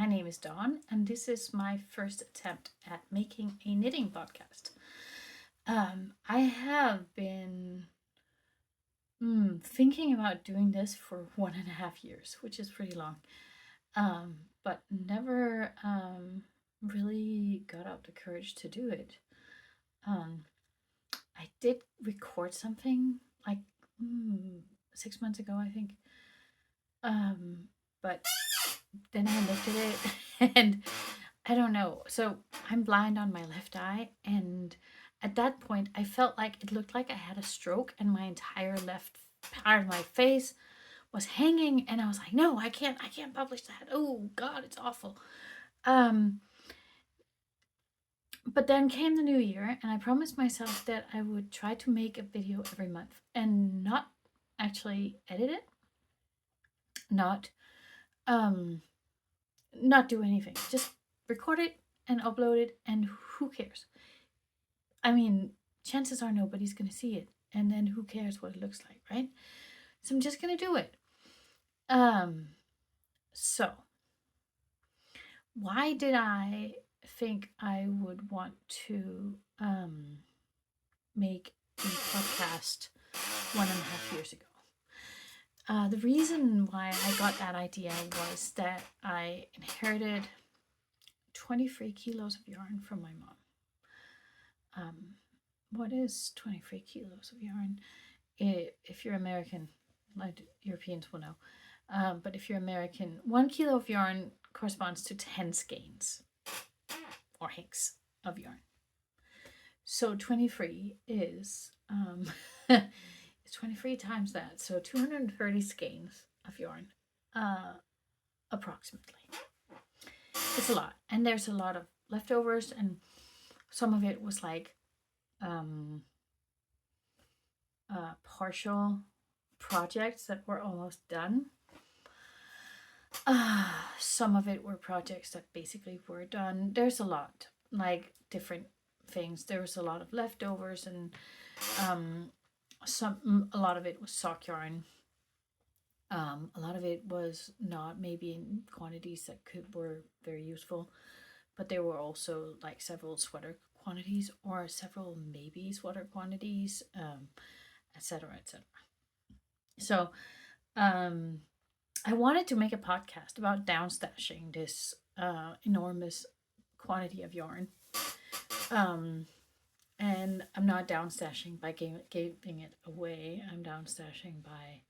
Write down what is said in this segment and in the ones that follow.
My name is Dawn, and this is my first attempt at making a knitting podcast. I have been thinking about doing this for 1.5 years, which is pretty long, but never really got up the courage to do it. Um, I did record something like 6 months ago, I think, but then I looked at it and I don't know. So I'm blind on my left eye, and at that point, I felt like it looked like I had a stroke, and my entire left part of my face was hanging, and I was like, no, I can't publish that. Oh God, it's awful. Um, but then came the new year, and I promised myself that I would try to make a video every month and not actually edit it, not um not do anything. Just record it and upload it, and who cares? I mean, chances are nobody's going to see it, and then who cares what it looks like, right? So I'm just going to do it. So why did I think I would want to make a podcast 1.5 years ago? The reason why I got that idea was that I inherited 23 kilos of yarn from my mom. What is 23 kilos of yarn? If you're American, like Europeans will know. But if you're American, 1 kilo of yarn corresponds to 10 skeins or hanks of yarn. So 23 is it's 23 times that, so 230 skeins of yarn, approximately. It's a lot, and there's a lot of leftovers, and some of it was like partial projects that were almost done. Some of it were projects that basically were done. There's a lot, like different things. There was a lot of leftovers, and a lot of it was sock yarn. A lot of it was not maybe in quantities that were very useful, but there were also like several sweater quantities or several maybe sweater quantities, etc., etc. So, I wanted to make a podcast about downstashing this enormous quantity of yarn. And I'm not downstashing by giving it away. I'm downstashing by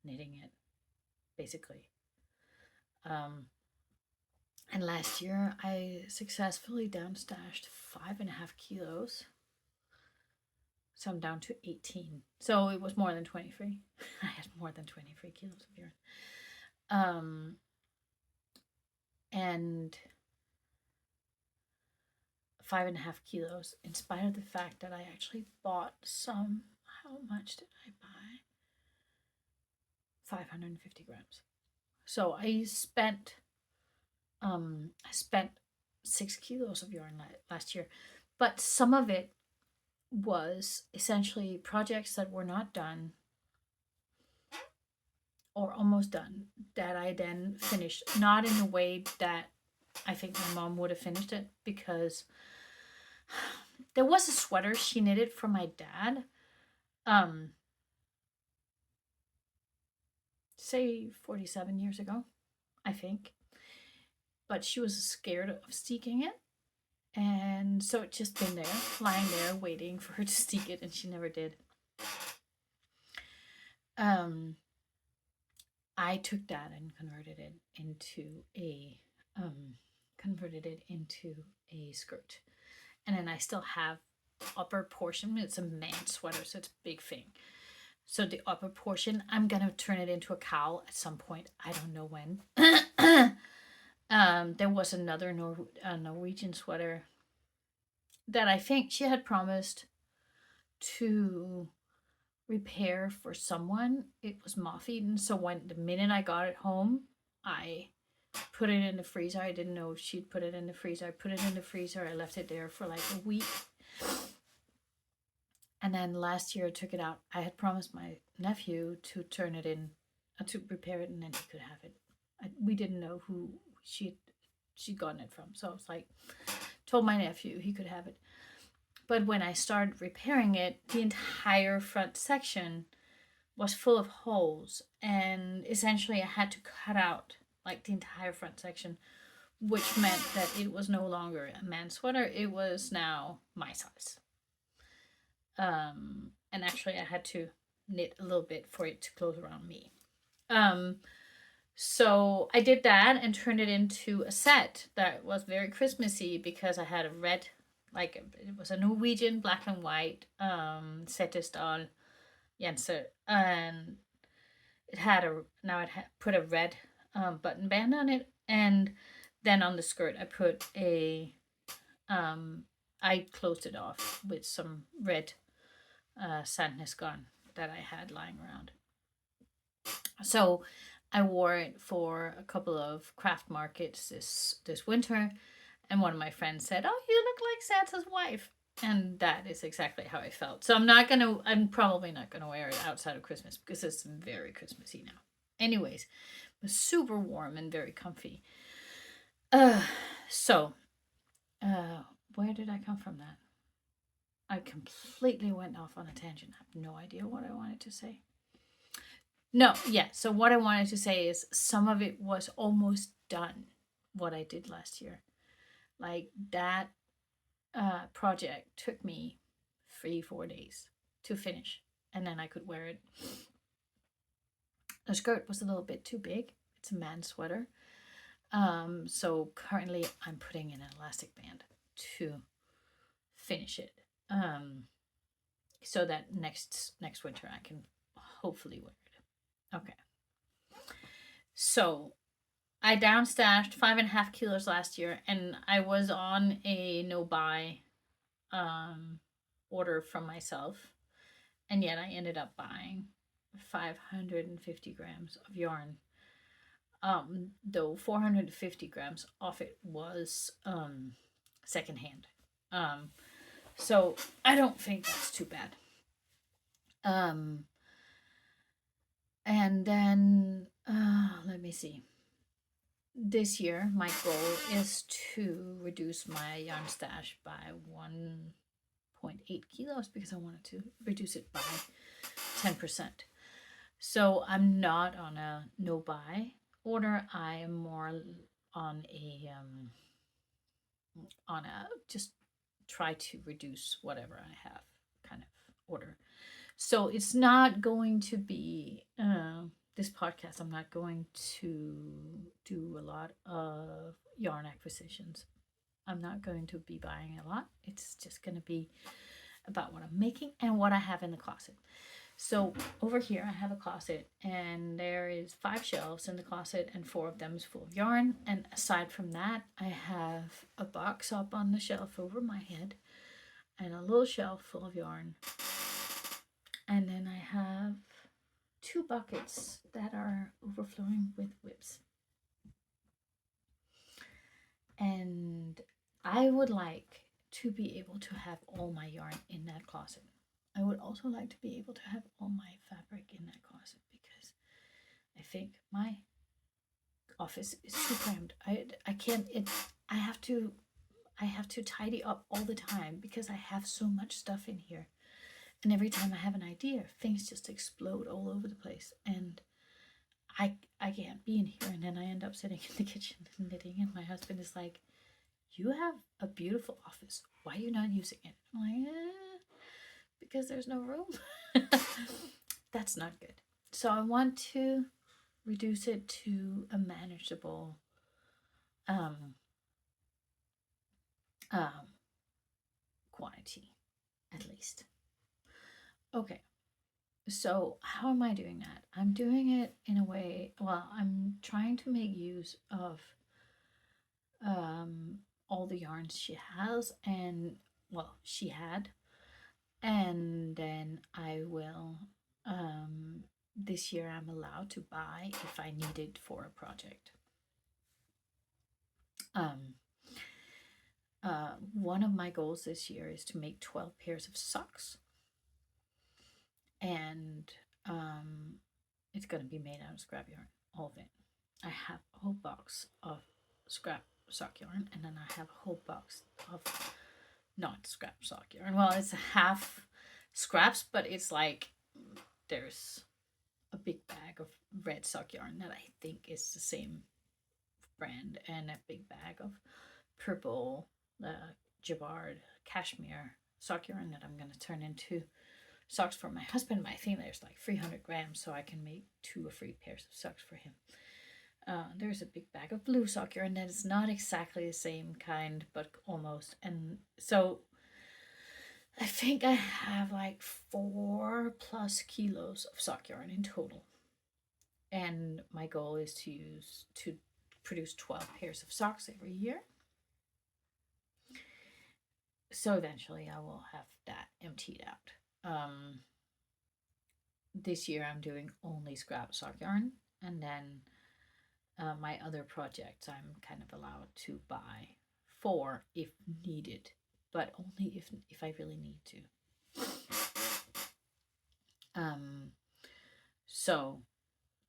knitting it, basically. And last year I successfully downstashed 5.5 kilos. So I'm down to 18. So it was more than 23. I had more than 23 kilos of yarn. And 5.5 kilos, in spite of the fact that I actually bought some. How much did I buy? 550 grams. So I spent 6 kilos of yarn last year, but some of it was essentially projects that were not done or almost done that I then finished, not in the way that I think my mom would have finished it, because there was a sweater she knitted for my dad, say 47 years ago, I think, but she was scared of steeking it, and so it's just been there, lying there, waiting for her to steek it, and she never did. I took that and converted it into a skirt, and then I still have upper portion. It's a man sweater, so it's a big thing. So the upper portion, I'm gonna turn it into a cowl at some point. I don't know when. There was another Norwegian sweater that I think she had promised to repair for someone. It was moth-eaten, so the minute I got it home, I put it in the freezer. I didn't know if she'd put it in the freezer. I put it in the freezer. I left it there for like a week. And then last year I took it out. I had promised my nephew to turn it in, to repair it, and then he could have it. We didn't know who she'd she'd gotten it from. So I was like, told my nephew he could have it. But when I started repairing it, the entire front section was full of holes, and essentially I had to cut out like the entire front section, which meant that it was no longer a man's sweater, it was now my size. And actually I had to knit a little bit for it to close around me. So I did that and turned it into a set that was very Christmassy, because I had a red, like it was a Norwegian black and white Settestall Jenser, and it had put a red button band on it, and then on the skirt I put a I closed it off with some red Sandnes garn that I had lying around. So I wore it for a couple of craft markets this winter, and one of my friends said, "Oh, you look like Santa's wife," and that is exactly how I felt. So I'm probably not gonna wear it outside of Christmas, because it's very Christmassy now. Anyways, it was super warm and very comfy. So where did I come from that? I completely went off on a tangent. I have no idea what I wanted to say. No, yeah. So what I wanted to say is some of it was almost done, what I did last year. Like that project took me 3-4 days to finish, and then I could wear it. The skirt was a little bit too big. It's a man's sweater. So currently I'm putting in an elastic band to finish it. So that next winter I can hopefully wear it. Okay. So I downstashed 5.5 kilos last year, and I was on a no buy order from myself, and yet I ended up buying 550 grams of yarn. Though 450 grams of it was secondhand. So I don't think that's too bad. And then let me see. This year, my goal is to reduce my yarn stash by 1.8 kilos, because I wanted to reduce it by 10%. So I'm not on a no buy order. I am more on a just try to reduce whatever I have kind of order. So it's not going to be this podcast. I'm not going to do a lot of yarn acquisitions. I'm not going to be buying a lot. It's just going to be about what I'm making and what I have in the closet. So over here I have a closet, and there is 5 shelves in the closet, and 4 of them is full of yarn. And aside from that, I have a box up on the shelf over my head, and a little shelf full of yarn. And then I have 2 buckets that are overflowing with whips. And I would like to be able to have all my yarn in that closet. I would also like to be able to have all my fabric in that closet, because I think my office is too crammed. I can't. I have to tidy up all the time, because I have so much stuff in here, and every time I have an idea, things just explode all over the place, and I can't be in here. And then I end up sitting in the kitchen and knitting, and my husband is like, "You have a beautiful office. Why are you not using it?" I'm like, because there's no room. That's not good. So I want to reduce it to a manageable quantity, at least. Okay, so how am I doing that? I'm doing it in a way, well, I'm trying to make use of all the yarns she has, and well, she had, and then I will this year I'm allowed to buy if I need it for a project. One of my goals this year is to make 12 pairs of socks, and it's going to be made out of scrap yarn, all of it. I have a whole box of scrap sock yarn, and then I have a whole box of not scrap sock yarn. Well, it's half scraps, but it's like there's a big bag of red sock yarn that I think is the same brand, and a big bag of purple jabard cashmere sock yarn that I'm going to turn into socks for my husband. I think there's like 300 grams, so I can make 2 or 3 pairs of socks for him. There's a big bag of blue sock yarn that is not exactly the same kind, but almost. And so I think I have like 4+ kilos of sock yarn in total. And my goal is to produce 12 pairs of socks every year. So eventually I will have that emptied out. This year I'm doing only scrap sock yarn, and then my other projects I'm kind of allowed to buy for if needed, but only if I really need to. So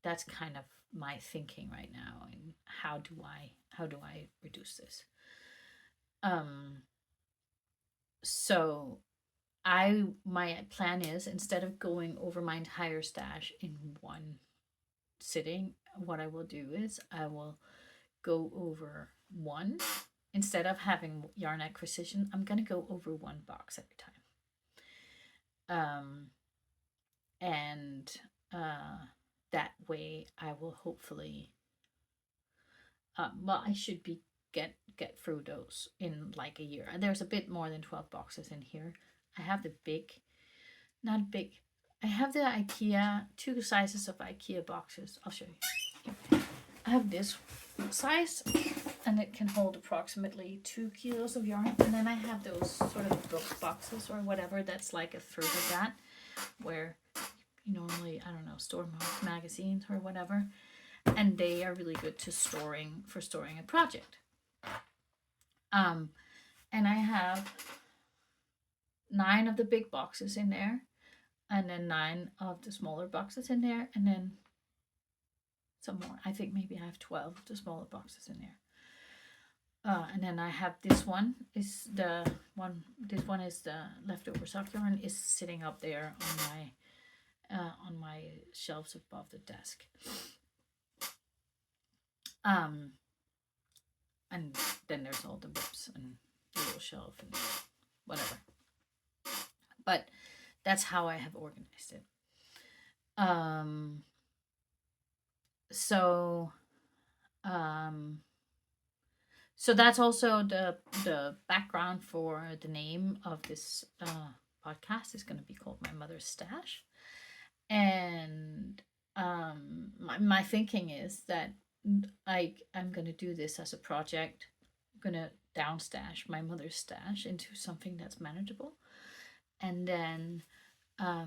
that's kind of my thinking right now, and how do I reduce this? So my plan is, instead of going over my entire stash in one sitting, what I will do is I will go over one. Instead of having yarn acquisition, I'm going to go over one box every time. And that way I will hopefully, I should be get through those in like a year. And there's a bit more than 12 boxes in here. I have the I have the IKEA, 2 sizes of IKEA boxes. I'll show you. I have this size, and it can hold approximately 2 kilos of yarn. And then I have those sort of book boxes or whatever that's like a third of that, where you normally, I don't know, store magazines or whatever. And they are really good to storing a project. And I have 9 of the big boxes in there, and then 9 of the smaller boxes in there, and then some more. I think maybe I have 12 of the smaller boxes in there. And then I have this one is the one. This one is the leftover sock yarn, is sitting up there on my shelves above the desk. And then there's all the whips and the little shelf and whatever. But that's how I have organized it. So that's also the background for the name of this podcast. Is going to be called My Mother's Stash. And my thinking is that I'm going to do this as a project. I'm going to downstash my mother's stash into something that's manageable. And then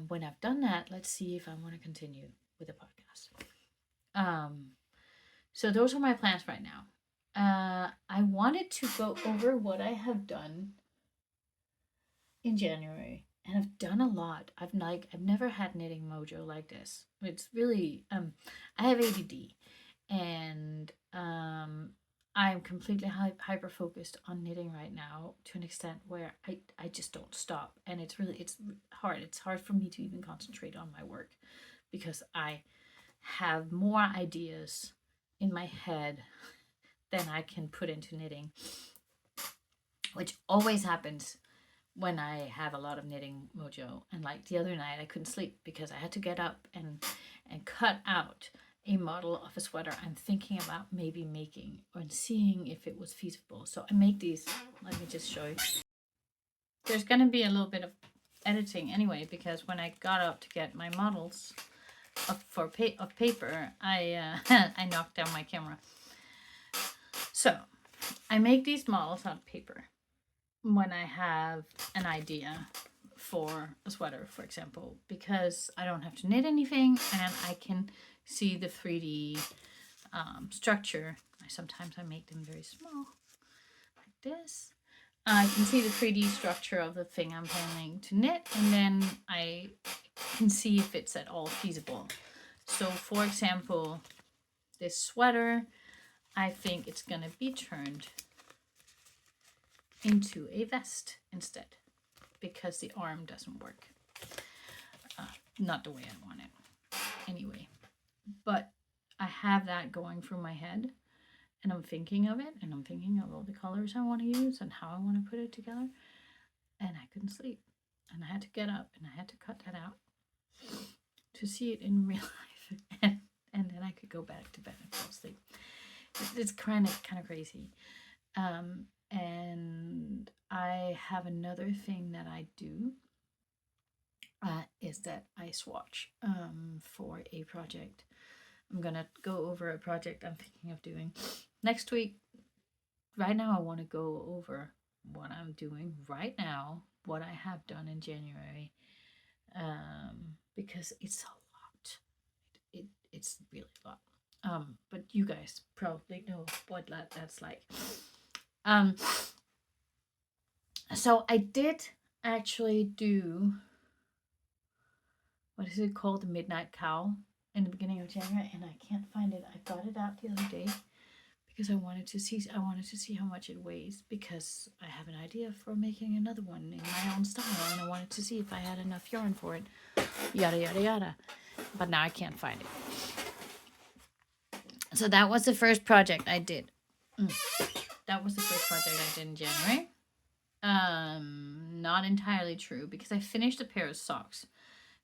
when I've done that, let's see if I want to continue with the podcast. So those are my plans right now. I wanted to go over what I have done in January, and I've done a lot. I've never had knitting mojo like this. It's really I have ADD, and I'm completely hyper focused on knitting right now, to an extent where I just don't stop, and it's hard. It's hard for me to even concentrate on my work, because I have more ideas in my head than I can put into knitting, which always happens when I have a lot of knitting mojo. And like the other night, I couldn't sleep because I had to get up and cut out a model of a sweater I'm thinking about maybe making, or seeing if it was feasible. So I make these. Let me just show you. There's going to be a little bit of editing anyway, because when I got up to get my models of paper, I I knocked down my camera. So I make these models out of paper when I have an idea for a sweater, for example, because I don't have to knit anything, and I can see the 3D structure. Sometimes I make them very small, like this. I can see the 3D structure of the thing I'm planning to knit, and then I can see if it's at all feasible. So, for example, this sweater, I think it's gonna be turned into a vest instead, because the arm doesn't work. Not the way I want it. Anyway, but I have that going through my head, and I'm thinking of it, and I'm thinking of all the colors I want to use and how I want to put it together, and I couldn't sleep. And I had to get up and I had to cut that out to see it in real life, and then I could go back to bed and fall asleep. It's kind of crazy. And I have another thing that I do, is that I swatch for a project. I'm gonna go over a project I'm thinking of doing next week. Right now, I want to go over what I'm doing right now, what I have done in January, because it's a lot. It's really a lot. But you guys probably know what that's like. So I did actually do, what is it called, the Midnight Cow, in the beginning of January, and I can't find it. I got it out the other day because I wanted to see how much it weighs, because I have an idea for making another one in my own style, and I wanted to see if I had enough yarn for it. Yada yada yada. But now I can't find it. So that was the first project I did. That was the first project I did in January. Not entirely true, because I finished a pair of socks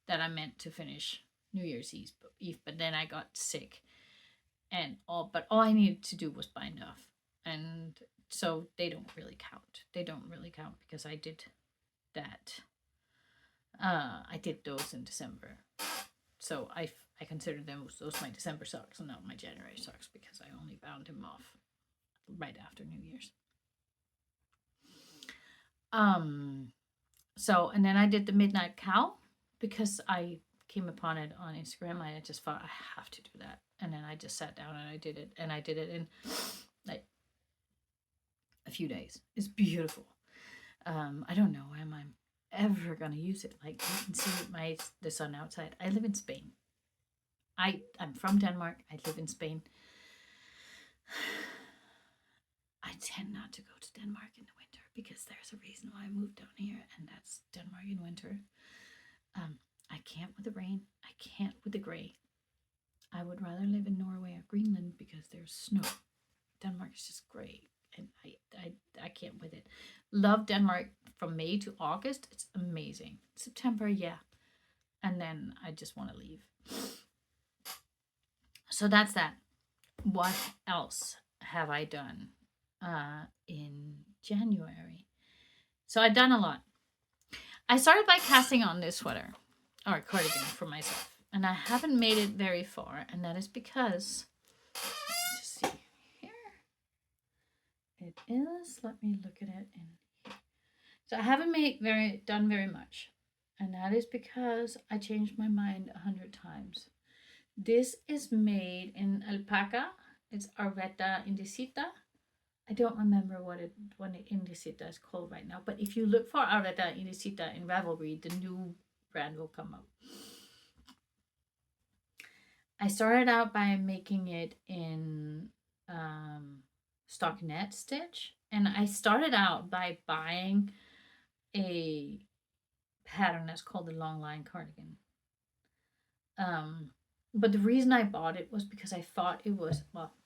that I meant to finish New Year's Eve, but then I got sick, but all I needed to do was bind off, and so they don't really count. They don't really count because I did that. I did those in December, so I consider those my December socks and not my January socks, because I only bound him off right after New Year's. So, and then I did the Midnight Cow because I came upon it on Instagram. I just thought, I have to do that. And then I just sat down and I did it. And I did it in like a few days. It's beautiful. I don't know when I'm ever going to use it. Like, you can see the sun outside. I live in Spain. I'm from Denmark. I live in Spain. I tend not to go to Denmark in the winter, because there's a reason why I moved down here, and that's Denmark in winter. I can't with the rain. I can't with the gray. I would rather live in Norway or Greenland because there's snow. Denmark is just gray, and I can't with it. Love Denmark from May to August. It's amazing. September, yeah. And then I just want to leave. So that's that. What else have I done in January? So I've done a lot. I started by casting on this sweater, or cardigan, for myself, and I haven't made it very far, and that is because, let's just see here, it is, let me look at it in here. So I haven't done very much, and that is because I changed my mind 100 times. This is made in alpaca. It's Arvetta Indicita. I don't remember what Indicita is called right now, but if you look for Arvetta Indicita in Ravelry, the new brand will come up. I started out by making it in stockinette stitch, and I started out by buying a pattern that's called the long line cardigan. But the reason I bought it was because I thought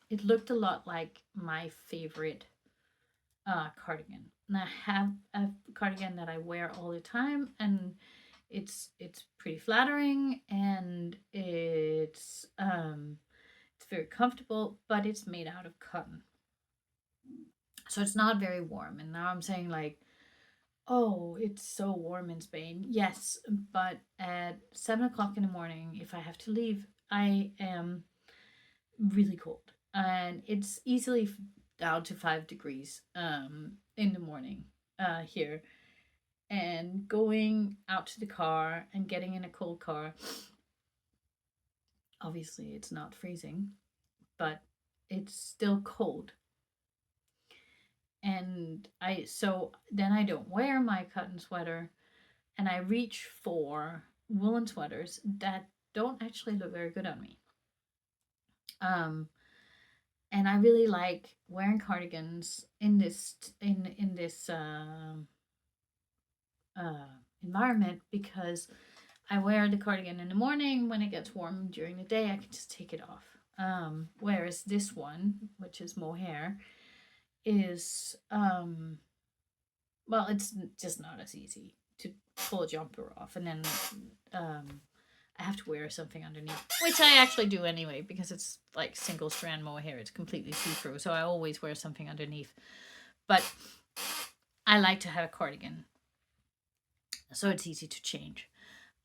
it looked a lot like my favorite cardigan. And I have a cardigan that I wear all the time, and it's pretty flattering, and it's very comfortable, but it's made out of cotton, so it's not very warm. And now I'm saying, like, oh, it's so warm in Spain. Yes, but at 7 o'clock in the morning, if I have to leave, I am really cold, and it's easily down to 5 degrees in the morning here. And going out to the car and getting in a cold car, obviously it's not freezing, but it's still cold. And then I don't wear my cotton sweater, and I reach for woolen sweaters that don't actually look very good on me. And I really like wearing cardigans in this uh, environment, because I wear the cardigan in the morning. When it gets warm during the day, I can just take it off. Whereas this one, which is mohair, is well, it's just not as easy to pull a jumper off, and then I have to wear something underneath, which I actually do anyway, because it's like single strand mohair. It's completely see through, so I always wear something underneath. But I like to have a cardigan, so it's easy to change.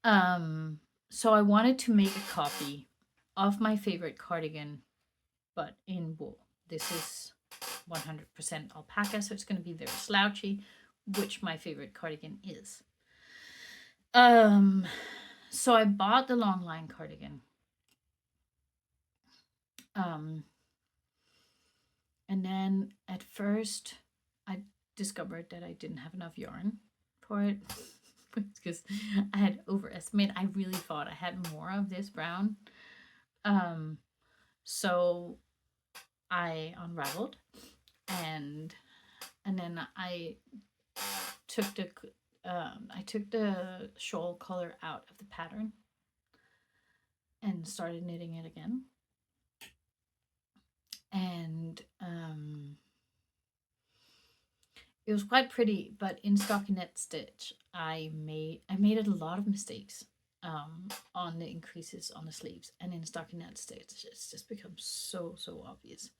So I wanted to make a copy of my favorite cardigan, but in wool. This is 100% alpaca, so it's going to be very slouchy, which my favorite cardigan is. So I bought the long line cardigan. And then at first I discovered that I didn't have enough yarn for it, because I had overestimated. I really thought I had more of this brown. So I unraveled, and then I took the shawl color out of the pattern and started knitting it again. And it was quite pretty, but in stockinette stitch, I made a lot of mistakes on the increases on the sleeves, and in stockinette stitch, it's just become so obvious.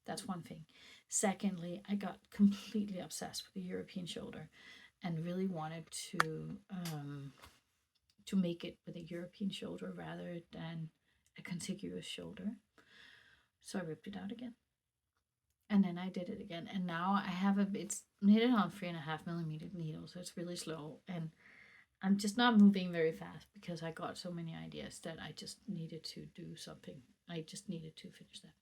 That's one thing. Secondly, I got completely obsessed with the European shoulder, and really wanted to make it with a European shoulder rather than a contiguous shoulder. So I ripped it out again. And then I did it again. And now I have it's knitted on 3.5mm needle, so it's really slow. And I'm just not moving very fast, because I got so many ideas that I just needed to do something. I just needed to finish that.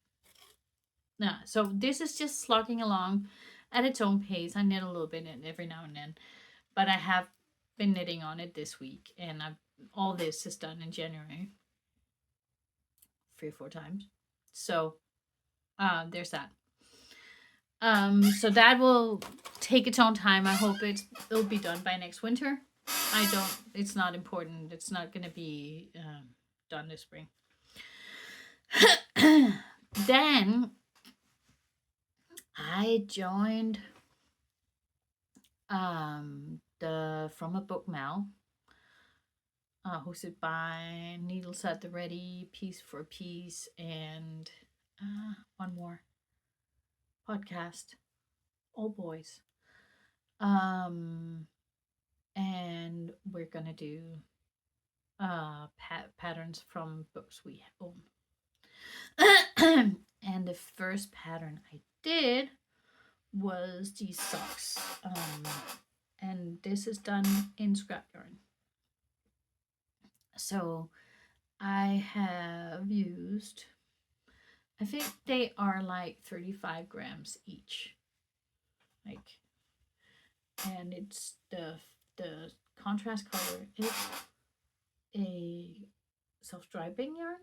Now, so this is just slogging along at its own pace. I knit a little bit every now and then, but I have been knitting on it this week, and all this is done in January 3 or 4 times. So there's that. So that will take its own time. I hope it'll be done by next winter. It's not important. It's not going to be done this spring. Then I joined the From a Book Mal, hosted by Needles at the Ready, Piece for Piece, and one more podcast, all boys. And we're gonna do patterns from books we own. And the first pattern I did was these socks, and this is done in scrap yarn. So I have used, I think they are like 35 grams each, like, and it's the contrast color is a self-striping yarn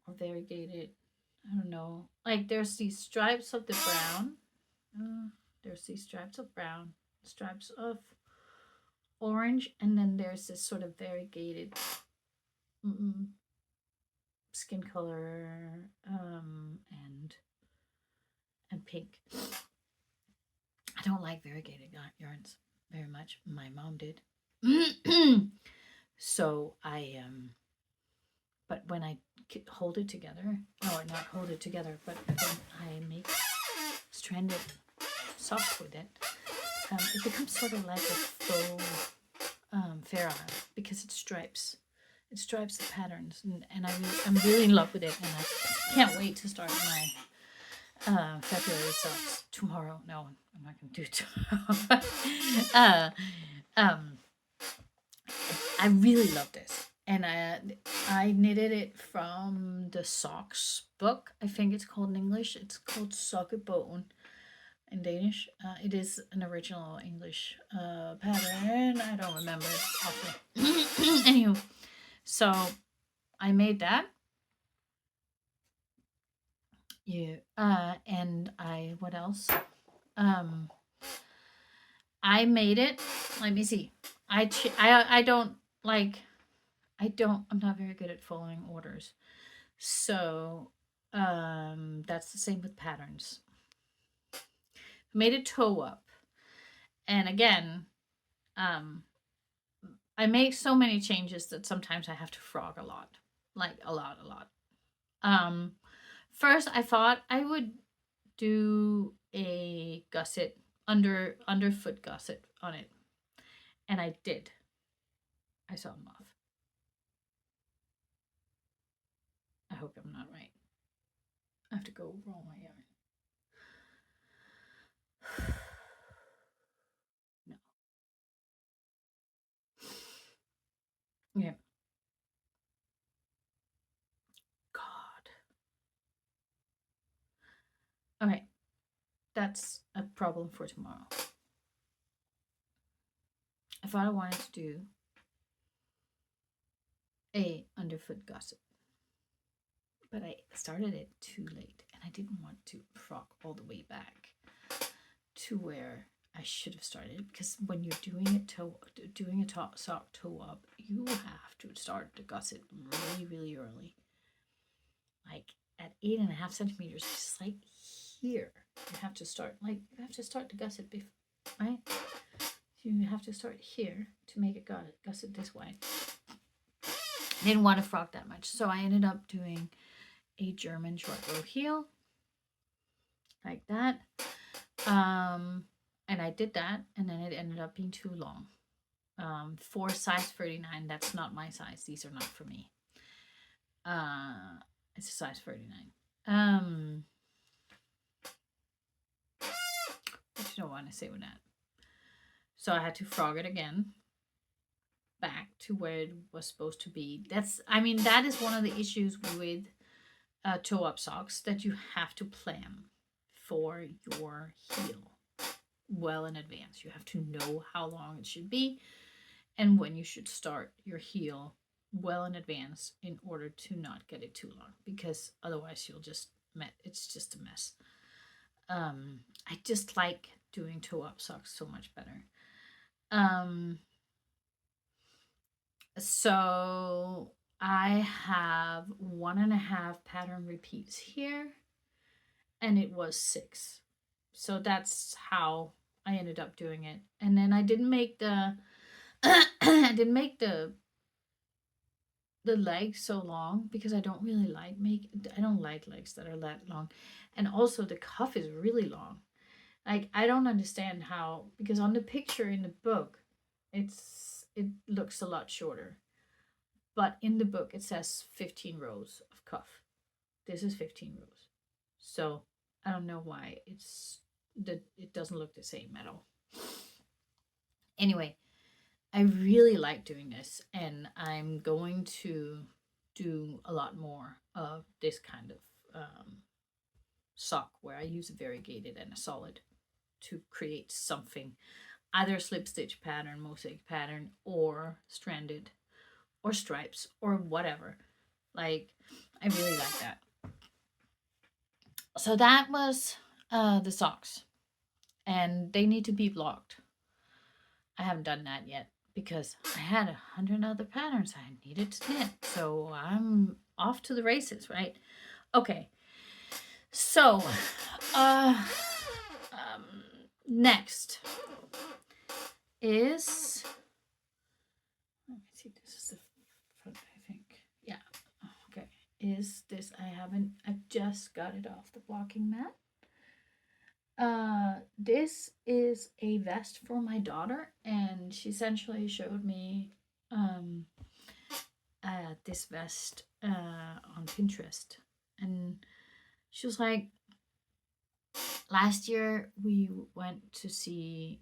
or variegated. I don't know. Like, there's these stripes of the brown. There's these stripes of brown, stripes of orange, and then there's this sort of variegated skin color, and pink. I don't like variegated yarns very much. My mom did. So I but when I hold it together, or not hold it together, but when I make stranded socks with it, it becomes sort of like a faux fair isle, because it stripes the patterns, and I'm really in love with it, and I can't wait to start my February socks tomorrow. No, I'm not going to do it tomorrow. I really love this, and I knitted it from the socks book. I think it's called in English. It's called Sokkebogen in Danish. It is an original English pattern. I don't remember it often. Anywho, so I made that, Yeah. And what else? Um, I made it. Let me see. I don't like, I'm not very good at following orders. So, that's the same with patterns. I made a toe up. And again, um, I make so many changes that sometimes I have to frog a lot. Like a lot, a lot. Um, First I thought I would do a gusset, underfoot gusset on it. And I did. I saw them off. I hope I'm not right. I have to go roll my yarn. No. Yeah. God. Okay. That's a problem for tomorrow. I thought I wanted to do a underfoot gusset, but I started it too late and I didn't want to frog all the way back to where I should have started, because when you're doing a top sock toe up, you have to start the gusset really, really early, like at 8.5 centimeters, just like here. You have to start the gusset before, right? You have to start here to make it gusset this way. I didn't want to frog that much, so I ended up doing a German short row heel like that. And I did that, and then it ended up being too long. For size 39, that's not my size. These are not for me. It's a size 39. What you don't want to say with that. So I had to frog it again back to where it was supposed to be. That is one of the issues with toe up socks, that you have to plan for your heel well in advance. You have to know how long it should be and when you should start your heel well in advance in order to not get it too long, because otherwise it's just a mess. I just like doing toe up socks so much better. So I have 1.5 pattern repeats here, and it was 6. So that's how I ended up doing it. And then I didn't make the I didn't make the legs so long, because I don't like legs that are that long. And also the cuff is really long. Like, I don't understand how, because on the picture in the book it looks a lot shorter. But in the book, it says 15 rows of cuff. This is 15 rows. So I don't know why it doesn't look the same at all. Anyway, I really like doing this, and I'm going to do a lot more of this kind of sock, where I use a variegated and a solid to create something, either a slip stitch pattern, mosaic pattern, or stranded, or stripes, or whatever. Like, I really like that. So that was the socks, and they need to be blocked. I haven't done that yet because I had 100 other patterns I needed to knit, so I'm off to the races, right? Okay, so next is, let me see, this is the front, I think. Yeah, okay. Is this, I've just got it off the blocking mat. This is a vest for my daughter, and she essentially showed me this vest on Pinterest, and she was like, last year we went to see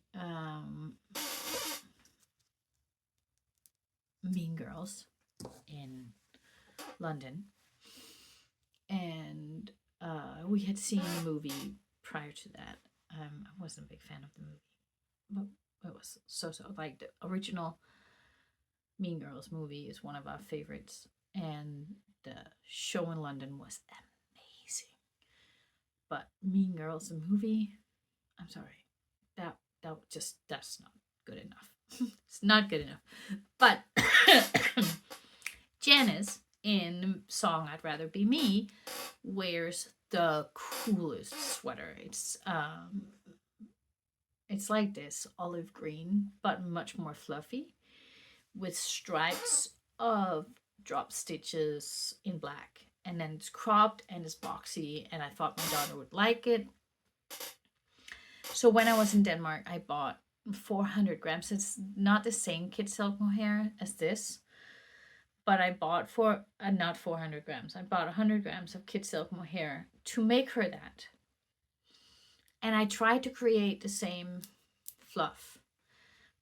Mean Girls in London, and we had seen the movie prior to that. I wasn't a big fan of the movie, but it was so like the original Mean Girls movie is one of our favorites, and the show in London was amazing. But Mean Girls, the movie, I'm sorry, that's not good enough. It's not good enough. But Janice in the song "I'd Rather Be Me" wears the coolest sweater. It's like this olive green, but much more fluffy, with stripes of drop stitches in black. And then it's cropped and it's boxy, and I thought my daughter would like it. So when I was in Denmark, I bought 400 grams. It's not the same kid silk mohair as this, but I bought not 400 grams. I bought 100 grams of kid silk mohair to make her that. And I tried to create the same fluff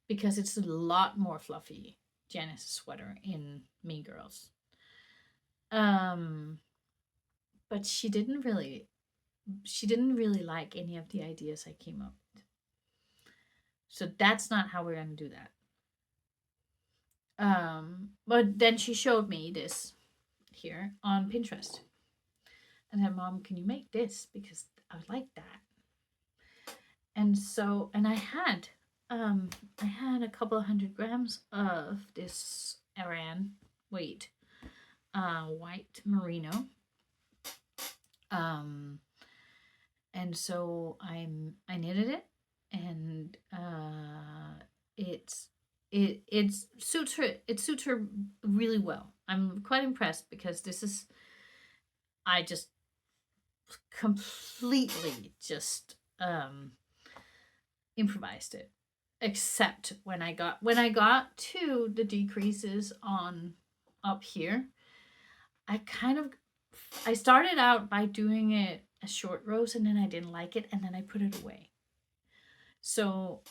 because it's a lot more fluffy, Janice's sweater in Mean Girls. But she didn't really like any of the ideas I came up with. So that's not how we're gonna do that. But then she showed me this here on Pinterest. And said, Mom, can you make this? Because I would like that. And so, and I had a couple of 100 grams of this Aran white merino. And so I knitted it, and it suits her. It suits her really well. I'm quite impressed because I just completely just improvised it, except when I got to the decreases on up here. I started out by doing it as short rows, and then I didn't like it, and then I put it away. So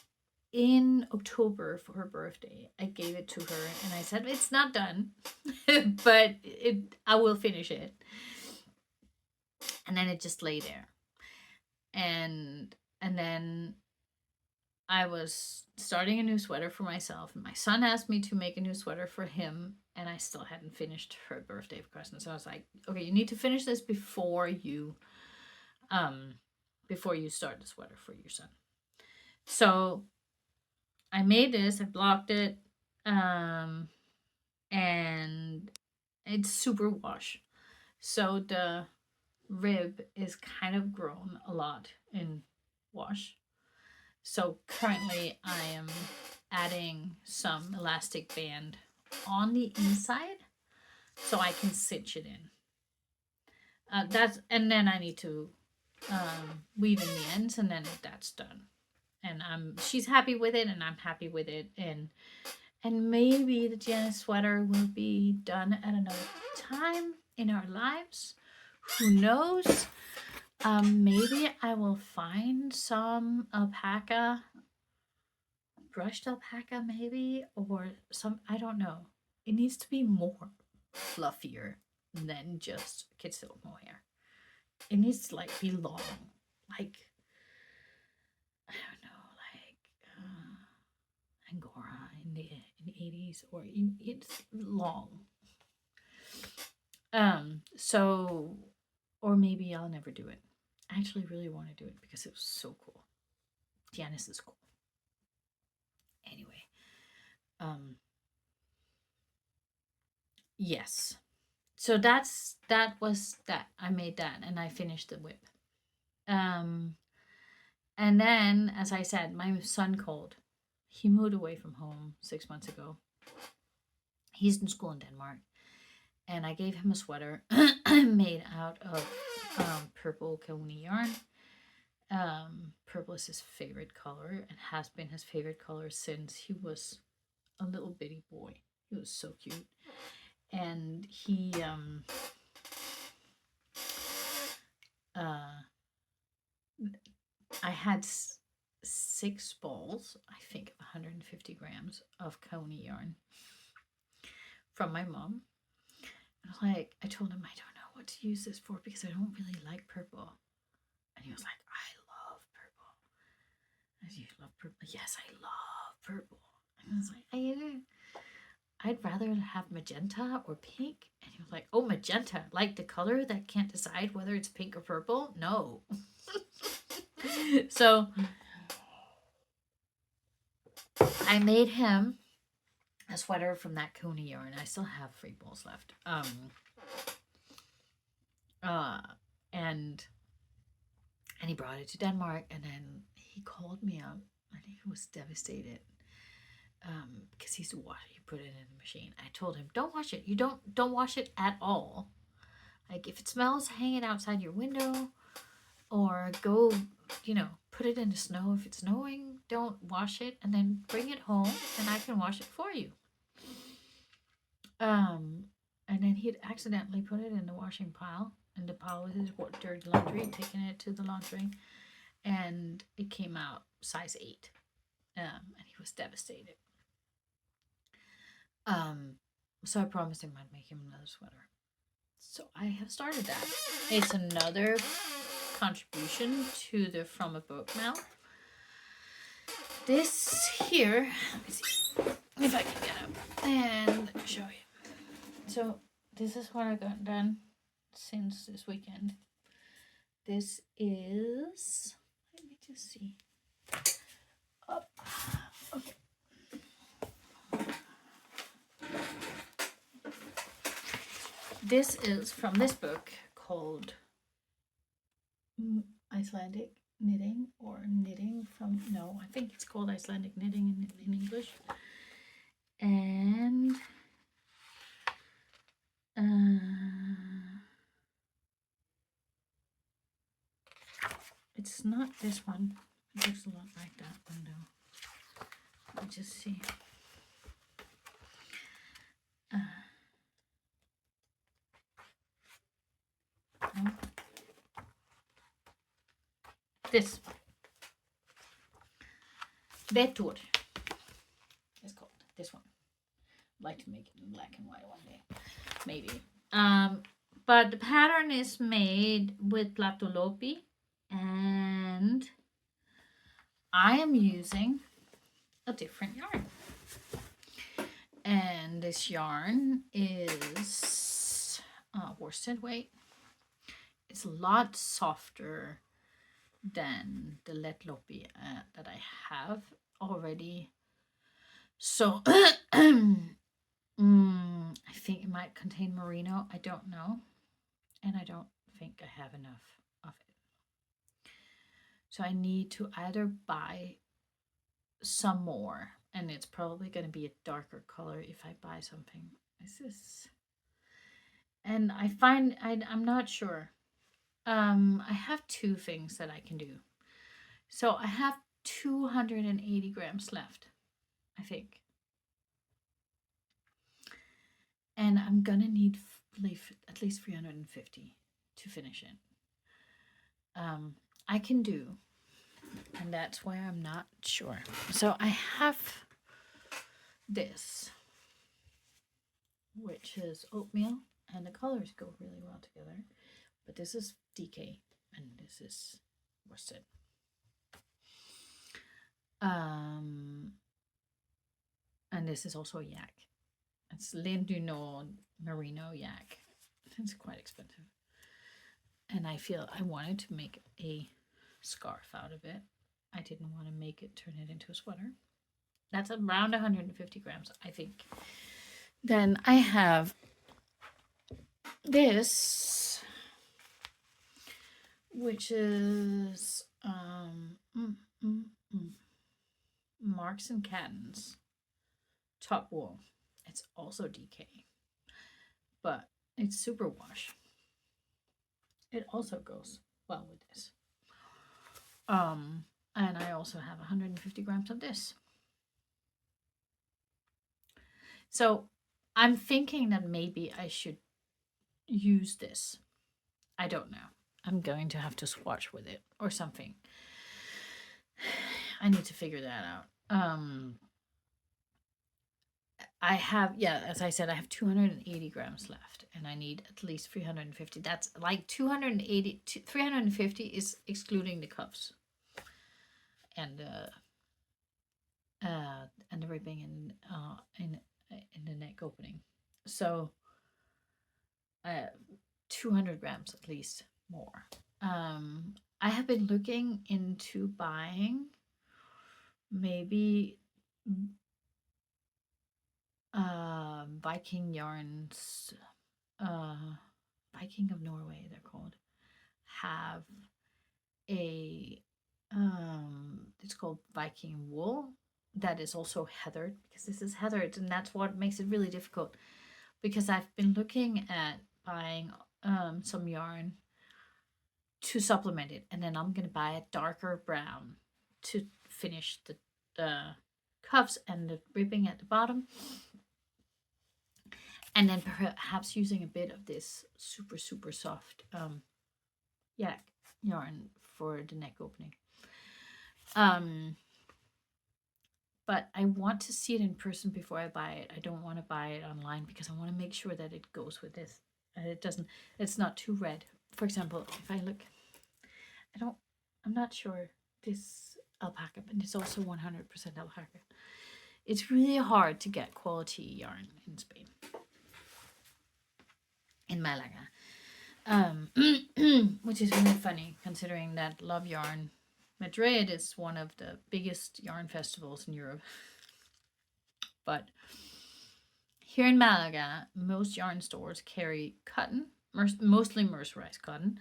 in October for her birthday, I gave it to her, and I said, it's not done, but I will finish it. And then it just lay there. And then I was starting a new sweater for myself, and my son asked me to make a new sweater for him, and I still hadn't finished her birthday present. So I was like, okay, you need to finish this before you start the sweater for your son. So I made this, I blocked it, and it's super wash. So the rib is kind of grown a lot in wash. So currently I am adding some elastic band on the inside so I can cinch it in. And then I need to weave in the ends, and then that's done. And she's happy with it, and I'm happy with it, and maybe the Janice sweater will be done at another time in our lives. Who knows? Maybe I will find some alpaca, brushed alpaca maybe, or some, I don't know. It needs to be more fluffier than just kid silk mohair. It needs to like be long, like, I don't know, like Angora in the 80s, or it's long. So, or maybe I'll never do it. I actually really want to do it because it was so cool. Janice is cool. Anyway, yes. So that was that. I made that, and I finished the whip. And then, as I said, my son called. He moved away from home 6 months ago. He's in school in Denmark. And I gave him a sweater made out of purple kauni yarn. Purple is his favorite color, and has been his favorite color since he was a little bitty boy. He was so cute. And he I had 6 balls, I think, of 150 grams of kauni yarn from my mom. I told him, I don't know what to use this for because I don't really like purple. And he was like, I love purple. I said, you love purple? Yes, I love purple. And I was like, I'd rather have magenta or pink. And he was like, oh, magenta, like the color that can't decide whether it's pink or purple? No. So I made him a sweater from that Coney yarn. I still have 3 balls left. And he brought it to Denmark, and then he called me up, and he was devastated. Because he put it in the machine. I told him, don't wash it. You don't wash it at all. Like, if it smells, hang it outside your window, or go, put it in the snow. If it's snowing, don't wash it, and then bring it home, and I can wash it for you. And then he'd accidentally put it in the washing pile, in the pile with his dirty laundry, taking it to the laundry, and it came out size 8. And he was devastated. So I promised him I'd make him another sweater. So I have started that. It's another contribution to the From a Book now. This here, let me see if I can get up and show you. So this is what I got done since this weekend. This is, let me just see. Up. Okay. This is from this book called Icelandic Knitting, or Knitting from, no, I think it's called Icelandic Knitting in English. And it's not this one. It looks a lot like that one though. Let me just see. No. This Vetur is called, this one. I'd like to make it in black and white one day, maybe. But the pattern is made with Latolopi, and I am using a different yarn. And this yarn is worsted weight. It's a lot softer than the Letlopi that I have already. So I think it might contain merino. I don't know. And I don't think I have enough of it. So I need to either buy some more, and it's probably going to be a darker color if I buy something. Is this? And I find I'm not sure. I have 2 things that I can do. So I have 280 grams left, I think. And I'm gonna need at least 350 to finish it. I can do, and that's where I'm not sure. So I have this, which is oatmeal, and the colors go really well together. But this is DK, and this is worsted. And this is also a yak. It's Laine du Nord merino yak. It's quite expensive. And I feel I wanted to make a scarf out of it. I didn't want to turn it into a sweater. That's around 150 grams, I think. Then I have this, which is Marks and Catton's top wool. It's also DK, but it's super wash. It also goes well with this. And I also have 150 grams of this. So I'm thinking that maybe I should use this. I don't know. I'm going to have to swatch with it or something. I need to figure that out. I have, as I said, I have 280 grams left, and I need at least 350. That's like 280, 350 is excluding the cuffs and the ribbing and in the neck opening. So 200 grams at least more. I have been looking into buying maybe Viking yarns, uh, Viking of Norway, they're called, have a it's called Viking wool that is also heathered, because this is heathered, and that's what makes it really difficult. Because I've been looking at buying some yarn to supplement it, and then I'm gonna buy a darker brown to finish the cuffs and the ribbing at the bottom, and then perhaps using a bit of this super soft yak yarn for the neck opening. But I want to see it in person before I buy it. I don't want to buy it online because I want to make sure that it goes with this. It's not too red. For example, if I look, I'm not sure this alpaca, but it's also 100% alpaca. It's really hard to get quality yarn in Spain, in Malaga. Which is really funny considering that Love Yarn Madrid is one of the biggest yarn festivals in Europe. But here in Malaga, most yarn stores carry cotton, mostly mercerized cotton,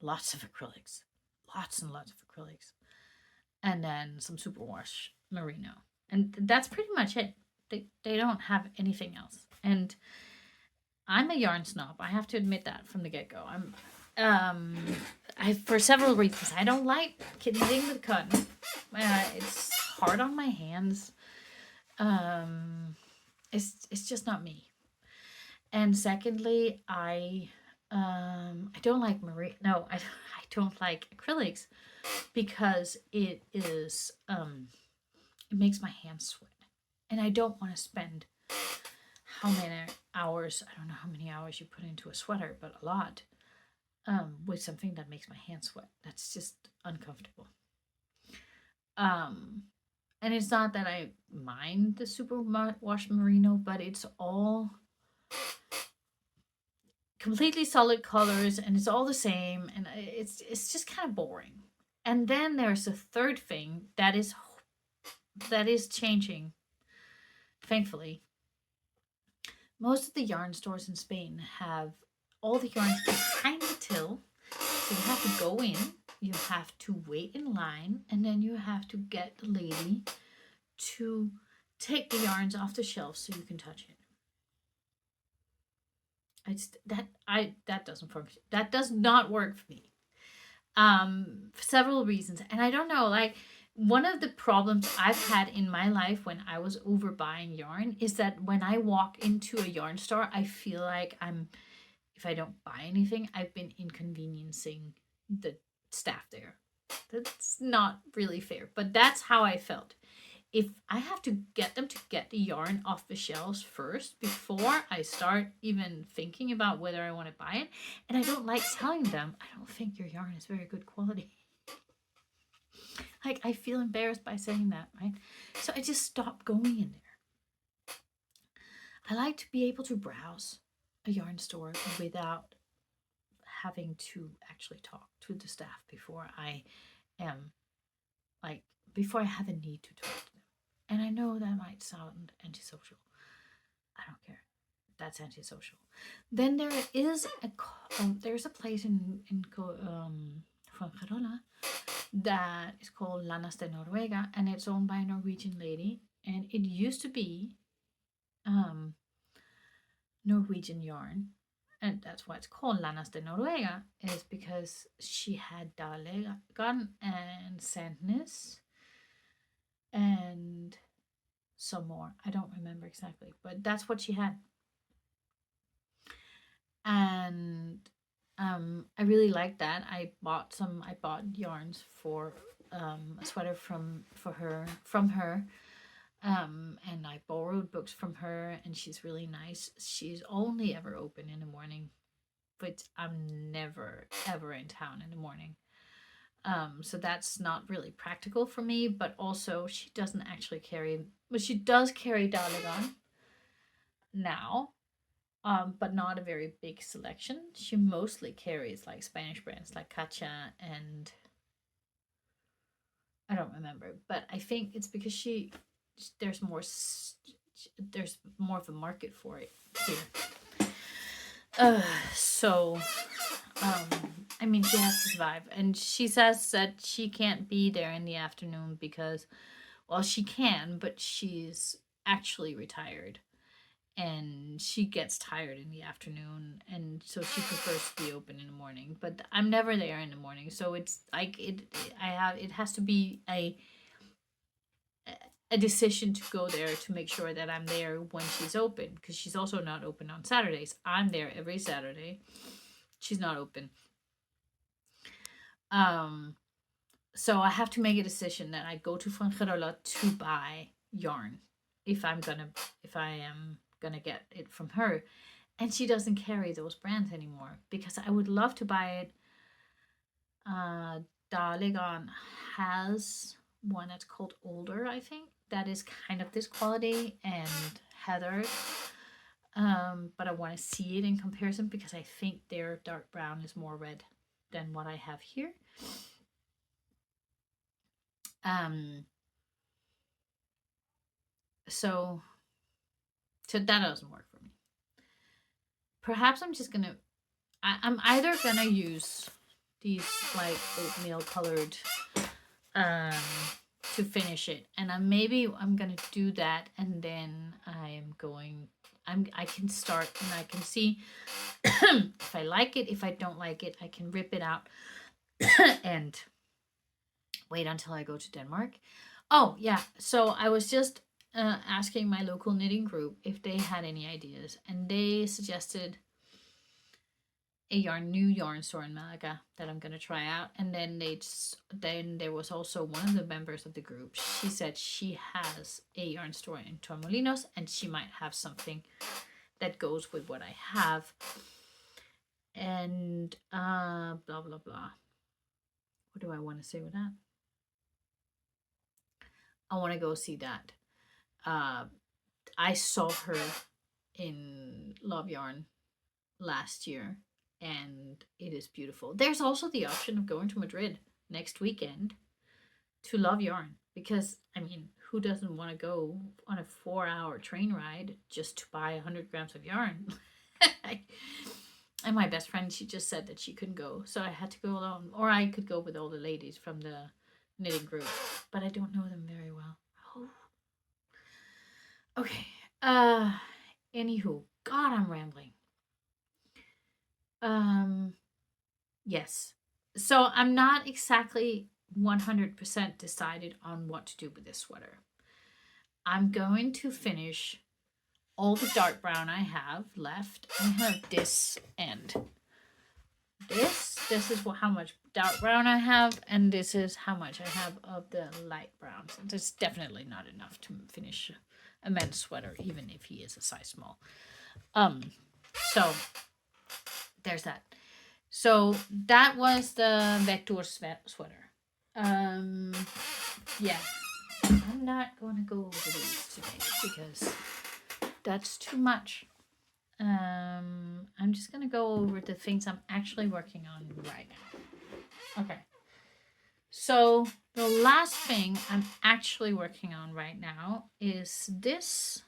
lots of acrylics, lots and lots of acrylics, and then some superwash merino, and that's pretty much it. They don't have anything else, and I'm a yarn snob. I have to admit that from the get-go. I for several reasons. I don't like knitting with cotton. It's hard on my hands. It's just not me. And secondly, I don't like I don't like acrylics because it makes my hands sweat, and I don't want to spend how many hours, I don't know how many hours you put into a sweater, but a lot, with something that makes my hands sweat. That's just uncomfortable. And it's not that I mind the superwash merino, but it's all completely solid colors and it's all the same, and it's just kind of boring. And then there's a third thing that is changing, thankfully. Most of the yarn stores in Spain have all the yarns behind the till, so you have to go in, you have to wait in line, and then you have to get the lady to take the yarns off the shelf so you can touch it. That doesn't function. That does not work for me. For several reasons, and I don't know, like, one of the problems I've had in my life when I was overbuying yarn is that when I walk into a yarn store, I feel like if I don't buy anything, I've been inconveniencing the staff there. That's not really fair, but that's how I felt. If I have to get them to get the yarn off the shelves first before I start even thinking about whether I want to buy it, and I don't like telling them, I don't think your yarn is very good quality. Like, I feel embarrassed by saying that, right? So I just stopped going in there. I like to be able to browse a yarn store without having to actually talk to the staff before I have a need to talk to them. And I know that might sound antisocial. I don't care. That's antisocial. Then there is there's a place in Fuengirola that is called Lanas de Noruega, and it's owned by a Norwegian lady, and it used to be Norwegian yarn, and that's why it's called Lanas de Noruega, is because she had Dalegan and Sandnes and some more. I don't remember exactly, but that's what she had. And I really liked that. I bought yarns for a sweater from her. And I borrowed books from her, and she's really nice. She's only ever open in the morning, but I'm never ever in town in the morning. So that's not really practical for me, but also she doesn't actually carry, but she does carry Dalagan now, but not a very big selection. She mostly carries like Spanish brands like Kacha and I don't remember, but I think it's because there's more there's more of a market for it here. So I mean, she has to survive, and she says that she can't be there in the afternoon because, well, she can, but she's actually retired, and she gets tired in the afternoon, and so she prefers to be open in the morning. But I'm never there in the morning, so it's like it has to be a decision to go there to make sure that I'm there when she's open, because she's also not open on Saturdays. I'm there every Saturday. She's not open. So I have to make a decision that I go to Frangerola to buy yarn if I am gonna get it from her. And she doesn't carry those brands anymore because I would love to buy it. Darligon has one that's called Older, I think. That is kind of this quality and heather. But I want to see it in comparison because I think their dark brown is more red than what I have here. So that doesn't work for me. Perhaps I'm just gonna I'm either gonna use these like oatmeal colored to finish it, and I'm gonna do that, and then I can start and I can see if I like it. If I don't like it, I can rip it out and wait until I go to Denmark. Oh yeah, so I was just asking my local knitting group if they had any ideas, and they suggested a new yarn store in Malaga that I'm gonna try out. And then there was also one of the members of the group. She said she has a yarn store in Torremolinos, and she might have something that goes with what I have. And blah blah blah. What do I want to say with that? I want to go see that. I saw her in Love Yarn last year, and it is beautiful. There's also the option of going to Madrid next weekend to Love Yarn, because I mean, who doesn't want to go on a 4-hour train ride just to buy 100 grams of yarn? And my best friend, she just said that she couldn't go, so I had to go alone, or I could go with all the ladies from the knitting group, but I don't know them very well. Oh. Okay. Anywho, God, I'm rambling. Yes. So I'm not exactly 100% decided on what to do with this sweater. I'm going to finish all the dark brown I have left. I have this and this. This is how much dark brown I have, and this is how much I have of the light brown. So it's definitely not enough to finish a men's sweater, even if he is a size small. So there's that. So that was the Vector sweater. Yeah, I'm not going to go over these today because that's too much. I'm just going to go over the things I'm actually working on right now. Okay. So the last thing I'm actually working on right now is this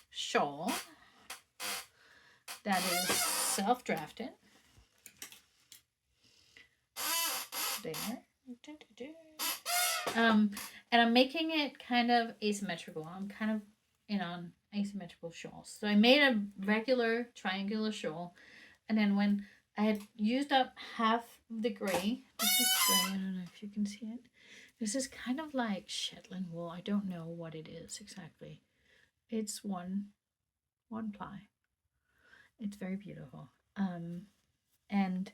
shawl that is self-drafted. There. And I'm making it kind of asymmetrical. I'm kind of in on asymmetrical shawls. So I made a regular triangular shawl, and then when I had used up half the gray, this is gray, I don't know if you can see it. This is kind of like Shetland wool. I don't know what it is exactly. It's one ply. It's very beautiful. And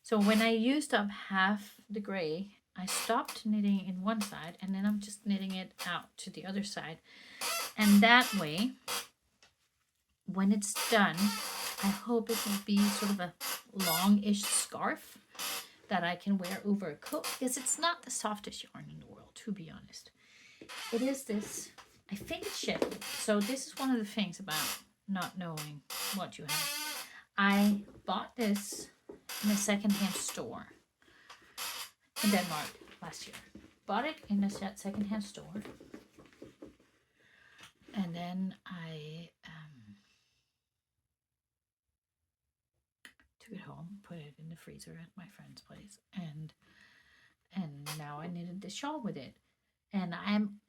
so when I used up half the gray, I stopped knitting in one side, and then I'm just knitting it out to the other side. And that way, when it's done, I hope it will be sort of a long-ish scarf, that I can wear over a coat, because it's not the softest yarn in the world, to be honest. It is this, I think it's Shetland. So this is one of the things about not knowing what you have. I bought this in a secondhand store in Denmark last year. Bought it in a secondhand store. And then I took it home, put it in the freezer at my friend's place, and now I knitted this shawl with it. And I'm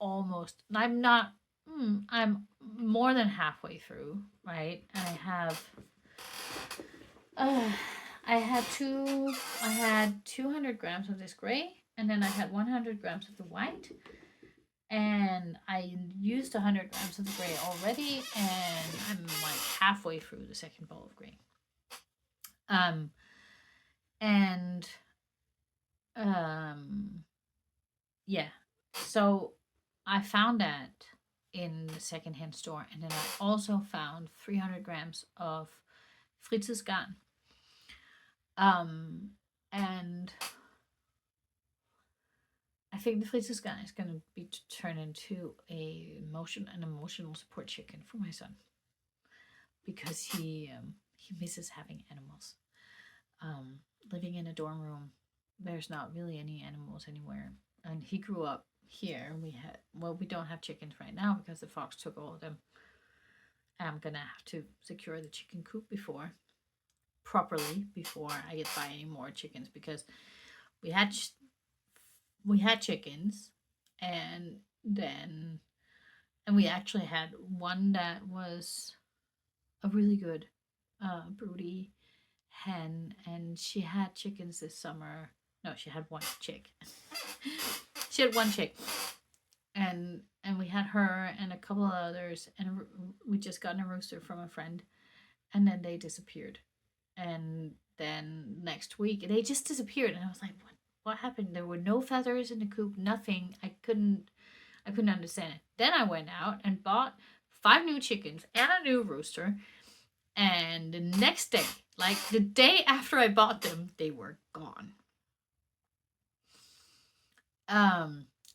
more than halfway through, right? I had 200 grams of this gray, and then I had 100 grams of the white, and I used 100 grams of the gray already, and I'm like halfway through the second bowl of gray. Yeah. So I found that in the secondhand store, and then I also found 300 grams of fritidsgarn. And I think the fritidsgarn is going to be turned into an emotional support chicken for my son, because he misses having animals. Living in a dorm room, there's not really any animals anywhere, and he grew up here. We don't have chickens right now because the fox took all of them. I'm gonna have to secure the chicken coop properly before I get buy any more chickens, because we had chickens, and we actually had one that was a really good broody hen, and she had chickens this summer. No, she had one chick. She had one chick, and we had her and a couple of others, and we just got a rooster from a friend, and then they disappeared. And then next week they just disappeared, and I was like, what happened? There were no feathers in the coop, nothing. I couldn't understand it. Then I went out and bought 5 new chickens and a new rooster, and the next day, like the day after I bought them, they were gone.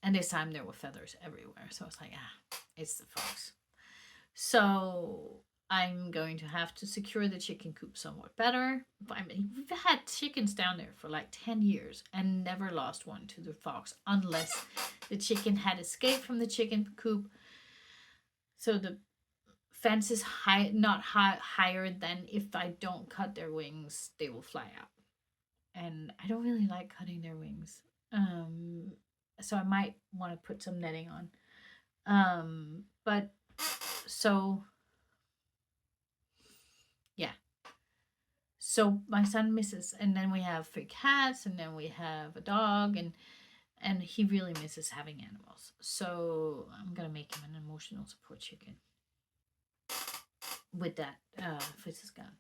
And this time there were feathers everywhere. So I was like, it's the fox. So I'm going to have to secure the chicken coop somewhat better. But I mean, we've had chickens down there for like 10 years and never lost one to the fox, unless the chicken had escaped from the chicken coop. So the fence is not higher than if I don't cut their wings, they will fly out. And I don't really like cutting their wings. So I might want to put some netting on. But so yeah. So my son misses, and then we have 3 cats, and then we have a dog, and he really misses having animals. So I'm gonna make him an emotional support chicken with that fritidsgarn.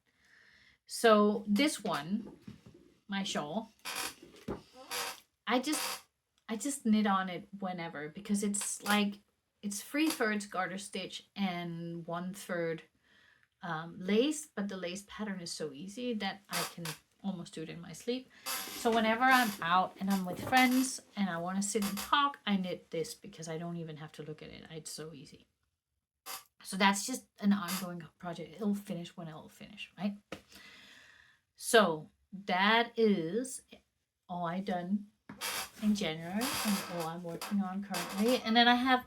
So this one, my shawl, I just knit on it whenever, because it's 3/3 garter stitch and 1/3 lace, but the lace pattern is so easy that I can almost do it in my sleep. So whenever I'm out and I'm with friends and I want to sit and talk, I knit this, because I don't even have to look at it. It's so easy. So that's just an ongoing project. It'll finish when it'll finish, right? So that is all I've done in January and all I'm working on currently. And then I have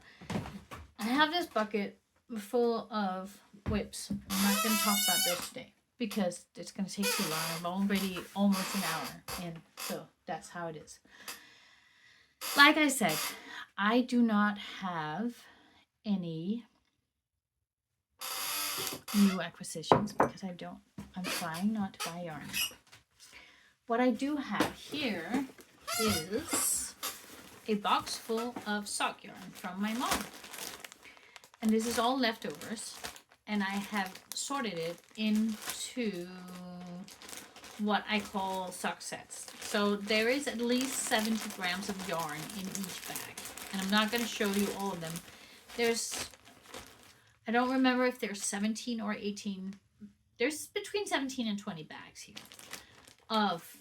this bucket full of whips. I'm not going to talk about this today because it's going to take too long. I'm already almost an hour in, so that's how it is. Like I said, I do not have any new acquisitions because I'm trying not to buy yarn. What I do have here is a box full of sock yarn from my mom. And this is all leftovers. And I have sorted it into what I call sock sets. So there is at least 70 grams of yarn in each bag. And I'm not going to show you all of them. I don't remember if there's 17 or 18. There's between 17 and 20 bags here of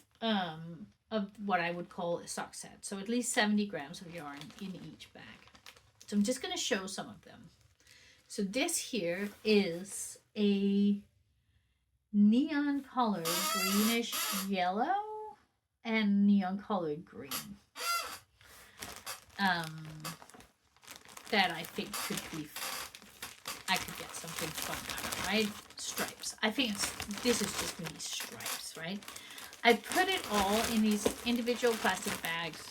of what I would call a sock set. So at least 70 grams of yarn in each bag. So I'm just going to show some of them. So this here is a neon colored greenish yellow and neon colored green. That I think could be, I could get something fun out of, right? Stripes. I think this is just going to be stripes, right? I put it all in these individual plastic bags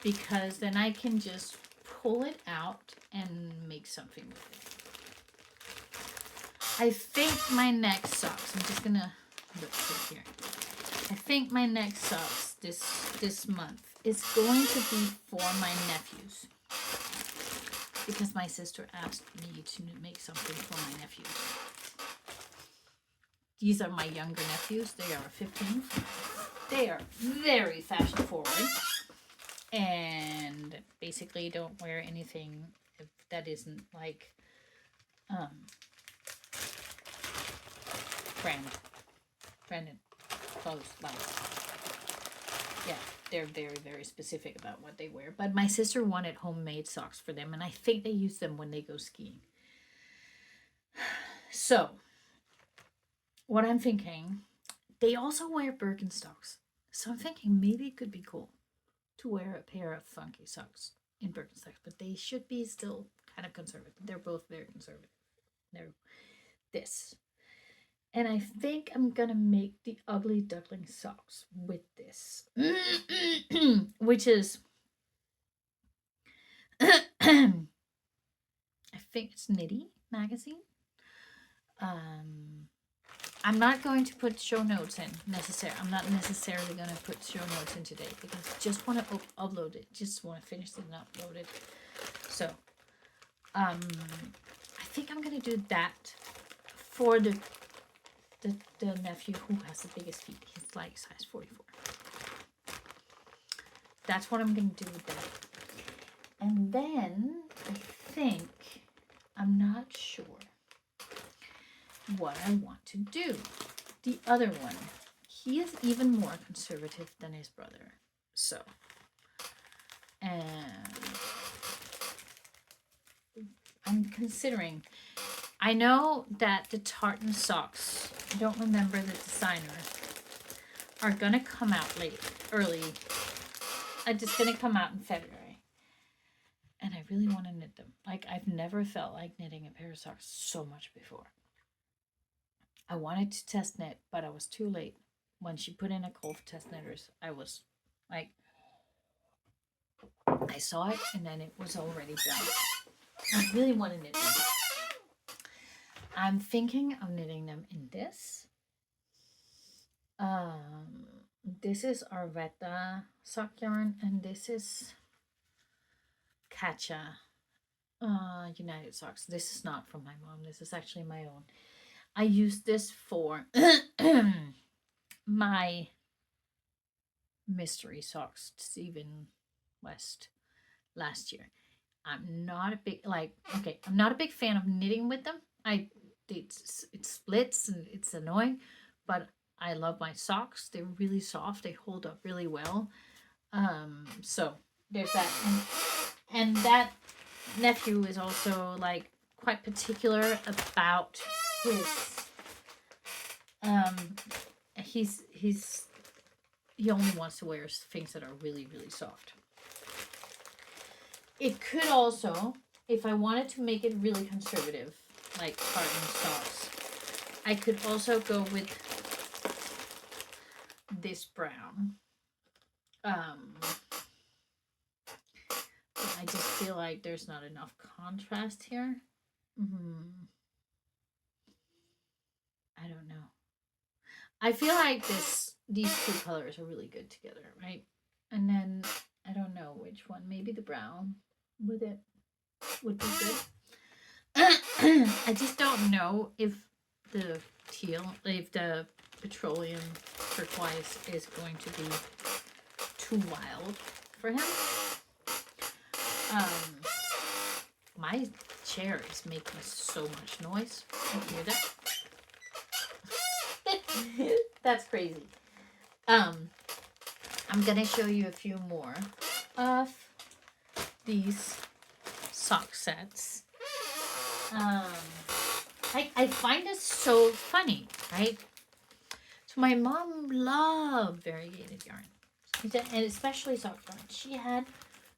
because then I can just pull it out and make something with it. I think my next socks, I'm just going to look here. I think my next socks this month is going to be for my nephews. Because my sister asked me to make something for my nephews. These are my younger nephews. They are 15. They are very fashion forward. And basically don't wear anything that isn't like branded clothes. Like, yeah, they're very, very specific about what they wear. But my sister wanted homemade socks for them, and I think they use them when they go skiing. So, what I'm thinking, they also wear Birkenstocks. So I'm thinking maybe it could be cool to wear a pair of funky socks in Birkenstocks, but they should be still kind of conservative. They're both very conservative. They're this. And I think I'm going to make the Ugly Duckling socks with this. Which is, I think it's Nitty magazine. I'm not going to put show notes in necessarily. I'm not necessarily going to put show notes in today because I just want to upload it. Just want to finish it and upload it. So, I think I'm going to do that for the nephew who has the biggest feet. He's like size 44. That's what I'm going to do with that. And then I think, I'm not sure what I want to do. The other one, he is even more conservative than his brother. So, and I'm considering, I know that the tartan socks, I don't remember the designer, are going to come out early. Are just going to come out in February. And I really want to knit them. Like, I've never felt like knitting a pair of socks so much before. I wanted to test knit, but I was too late. When she put in a call for test knitters, I was like, I saw it and then it was already done. I really want to knit them. I'm thinking of knitting them in this. This is Arvetta sock yarn, and this is Katja United Socks. This is not from my mom. This is actually my own. I used this for my mystery socks, Stephen West, last year. I'm not a big I'm not a big fan of knitting with them. It splits and it's annoying, but I love my socks. They're really soft. They hold up really well. So there's that. And that nephew is also like quite particular about his he only wants to wear things that are really, really soft. It could also, if I wanted to make it really conservative, like tartan socks, I could also go with this brown. But I just feel like there's not enough contrast here. I don't know. I feel like these two colors are really good together, right? And then I don't know which one. Maybe the brown with it would be good. I just don't know if the petroleum turquoise is going to be too wild for him. My chair is making so much noise. You hear that? That's crazy. I'm gonna show you a few more of these sock sets. I find it so funny, right? So my mom loved variegated yarn, and especially sock yarn. She had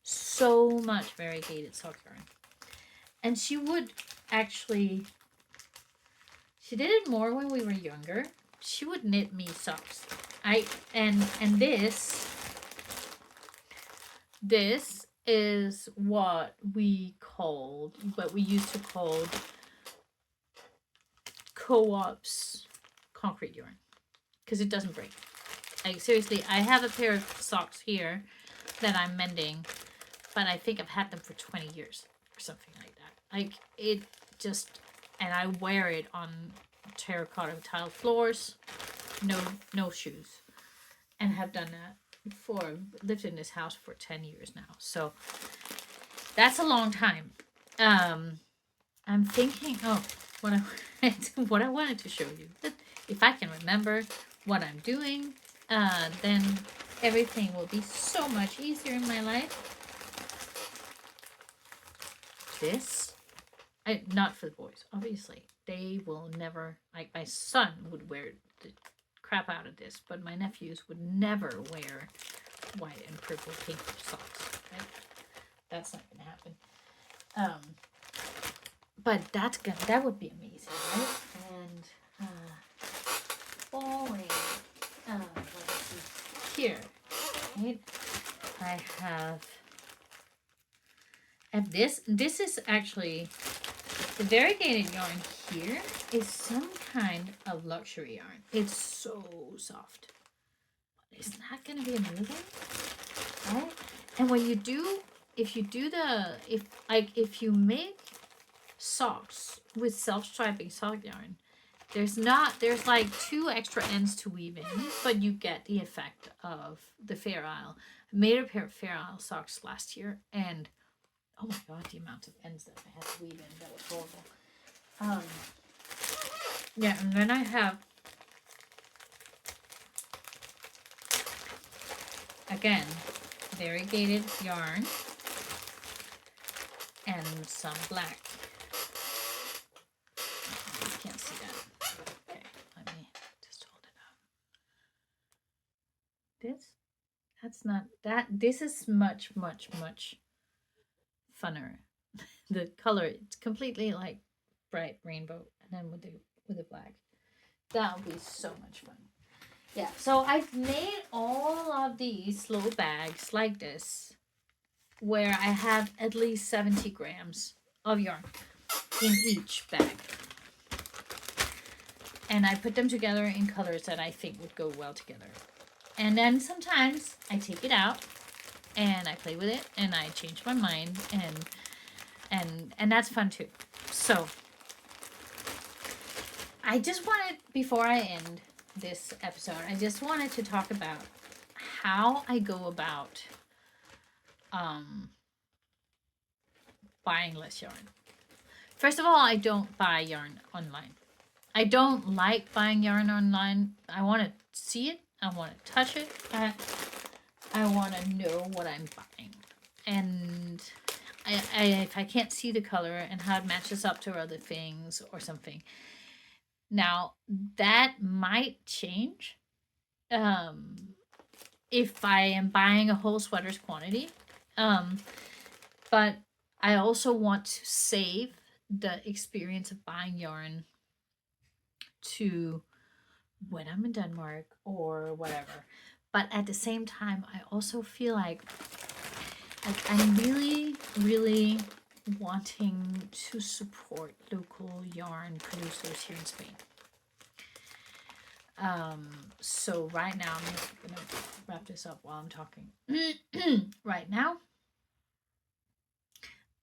so much variegated sock yarn, and she would actually. She did it more when we were younger. She would knit me socks. And this is what we used to call co-op's concrete yarn, because it doesn't break. Like, seriously, I have a pair of socks here that I'm mending, but I think I've had them for 20 years or something like that. Like, it just, and I wear it on terracotta tile floors, no shoes, and have done that for, lived in this house for 10 years now. So that's a long time. I'm thinking, what I wanted to show you. If I can remember what I'm doing, then everything will be so much easier in my life. This, not for the boys, obviously. They will never, like my son would wear the crap out of this, but my nephews would never wear white and purple pink socks. Right? That's not gonna happen. But that would be amazing, right? And falling. Let's see here, right? I have this. This is actually the variegated yarn here is some kind of luxury yarn. It's so soft. But it's not gonna be amazing, right? And when you do, if you make socks with self-striping sock yarn, there's like 2 extra ends to weave in, but you get the effect of the Fair Isle. I made a pair of Fair Isle socks last year, and oh my god, the amount of ends that I had to weave in, that was horrible. Yeah, and then I have, again, variegated yarn and some black. You can't see that. Okay, let me just hold it up. That's not that. This is much, much, much funner. The color, it's completely like bright rainbow, and then with the black. That would be so much fun. Yeah, so I've made all of these little bags like this, where I have at least 70 grams of yarn in each bag. And I put them together in colors that I think would go well together. And then sometimes I take it out and I play with it and I change my mind, and that's fun too. So I just wanted, before I end this episode, I just wanted to talk about how I go about buying less yarn. First of all, I don't buy yarn online. I don't like buying yarn online. I want to see it. I want to touch it. I want to know what I'm buying. And if I can't see the color and how it matches up to other things or something. Now, that might change if I am buying a whole sweater's quantity. But I also want to save the experience of buying yarn to when I'm in Denmark or whatever. But at the same time, I also feel like I'm really, really wanting to support local yarn producers here in Spain. So right now, I'm just gonna wrap this up while I'm talking. Right now,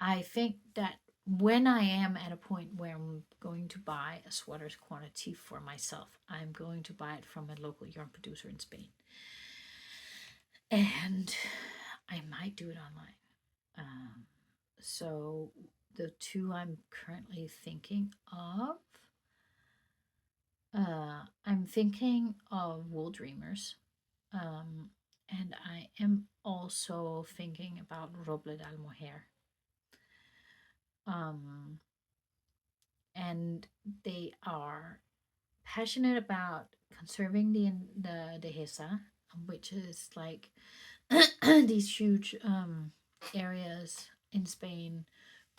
I think that when I am at a point where I'm going to buy a sweater's quantity for myself, I'm going to buy it from a local yarn producer in Spain. And I might do it online. So the two I'm currently thinking of I'm thinking of Wool Dreamers. And I am also thinking about Roble del Moher. Um, and they are passionate about conserving the dehesa, which is like these huge areas in Spain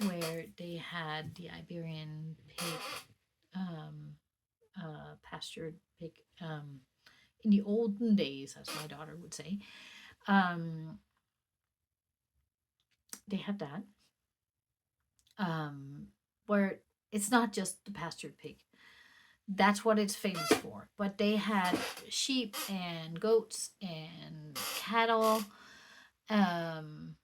where they had the Iberian pig, um, pastured pig, in the olden days, as my daughter would say. Um, they had that, where it's not just the pastured pig. That's what it's famous for. But they had sheep and goats and cattle, um,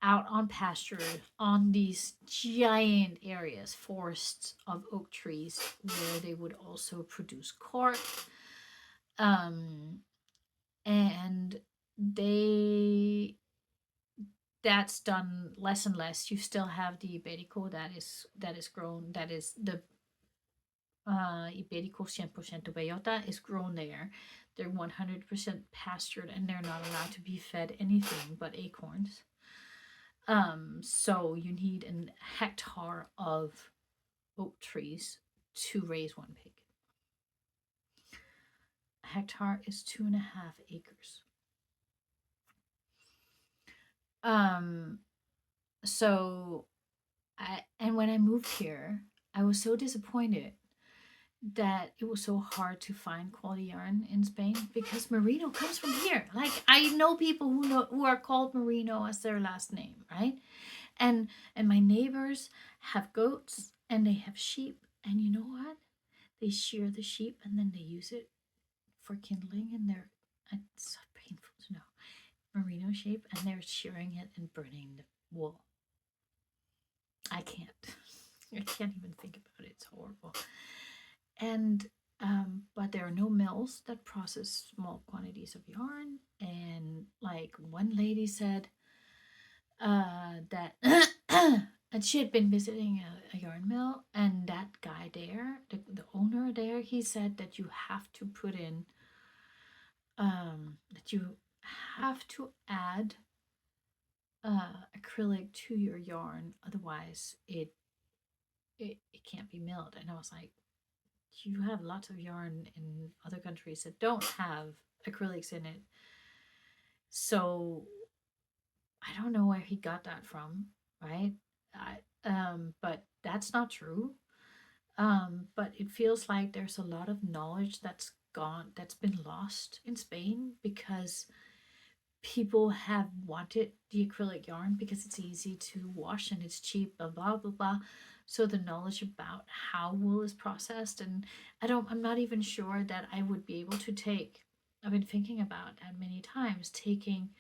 out on pasture on these giant areas, forests of oak trees, where they would also produce cork. Um, and they that's done less and less. You still have the Iberico that is grown. That is the Iberico 100% Bellota is grown there. They're 100% pastured, and they're not allowed to be fed anything but acorns. So you need an hectare of oak trees to raise one pig. A hectare is 2.5 acres. Um, so and when I moved here, I was so disappointed that it was so hard to find quality yarn in Spain because merino comes from here. Like, I know people who are called merino as their last name, right? And my neighbors have goats and they have sheep, and you know what? They shear the sheep and then they use it for kindling, and it's so painful to know, merino sheep, and they're shearing it and burning the wool. I can't. I can't even think about it. It's horrible. And but there are no mills that process small quantities of yarn. And like one lady said, that and she had been visiting a yarn mill, and that guy there, the owner there, he said that you have to put in, that you have to add acrylic to your yarn, otherwise it can't be milled. And I was like, you have lots of yarn in other countries that don't have acrylics in it. So I don't know where he got that from, right? But that's not true. But it feels like there's a lot of knowledge that's been lost in Spain because people have wanted the acrylic yarn because it's easy to wash and it's cheap, blah blah blah blah. So the knowledge about how wool is processed, and I'm not even sure that I would be able to take. I've been thinking about that many times, taking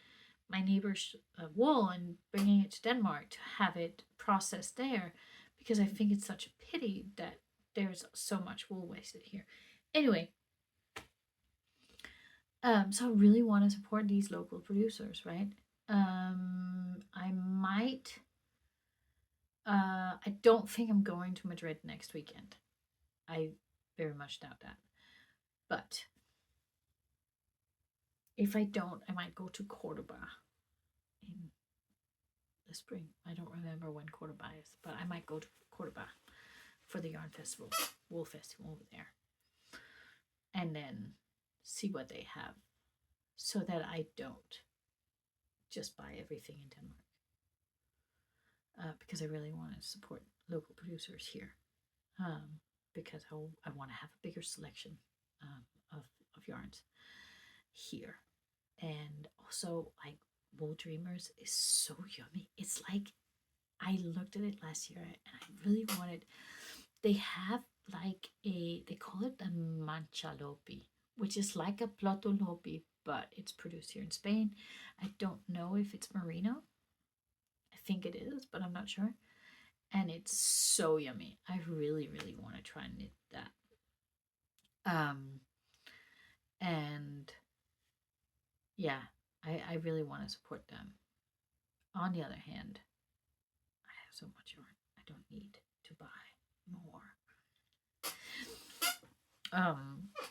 my neighbor's wool and bringing it to Denmark to have it processed there, because I think it's such a pity that there's so much wool wasted here. Anyway, so I really want to support these local producers, right? I might. I don't think I'm going to Madrid next weekend. I very much doubt that. But if I don't, I might go to Cordoba in the spring. I don't remember when Cordoba is, but I might go to Cordoba for the yarn festival, wool festival over there, and then see what they have, so that I don't just buy everything in Denmark. Because I really want to support local producers here, because I want to have a bigger selection of yarns here. And also, like, Wool Dreamers is so yummy. It's like, I looked at it last year and I really wanted. They have like they call it a manchalopi, which is like a platolopi, but it's produced here in Spain. I don't know if it's merino. I think it is, but I'm not sure. And it's so yummy. I really, really want to try and knit that. And yeah, I really want to support them. On the other hand, I have so much yarn. I don't need to buy more.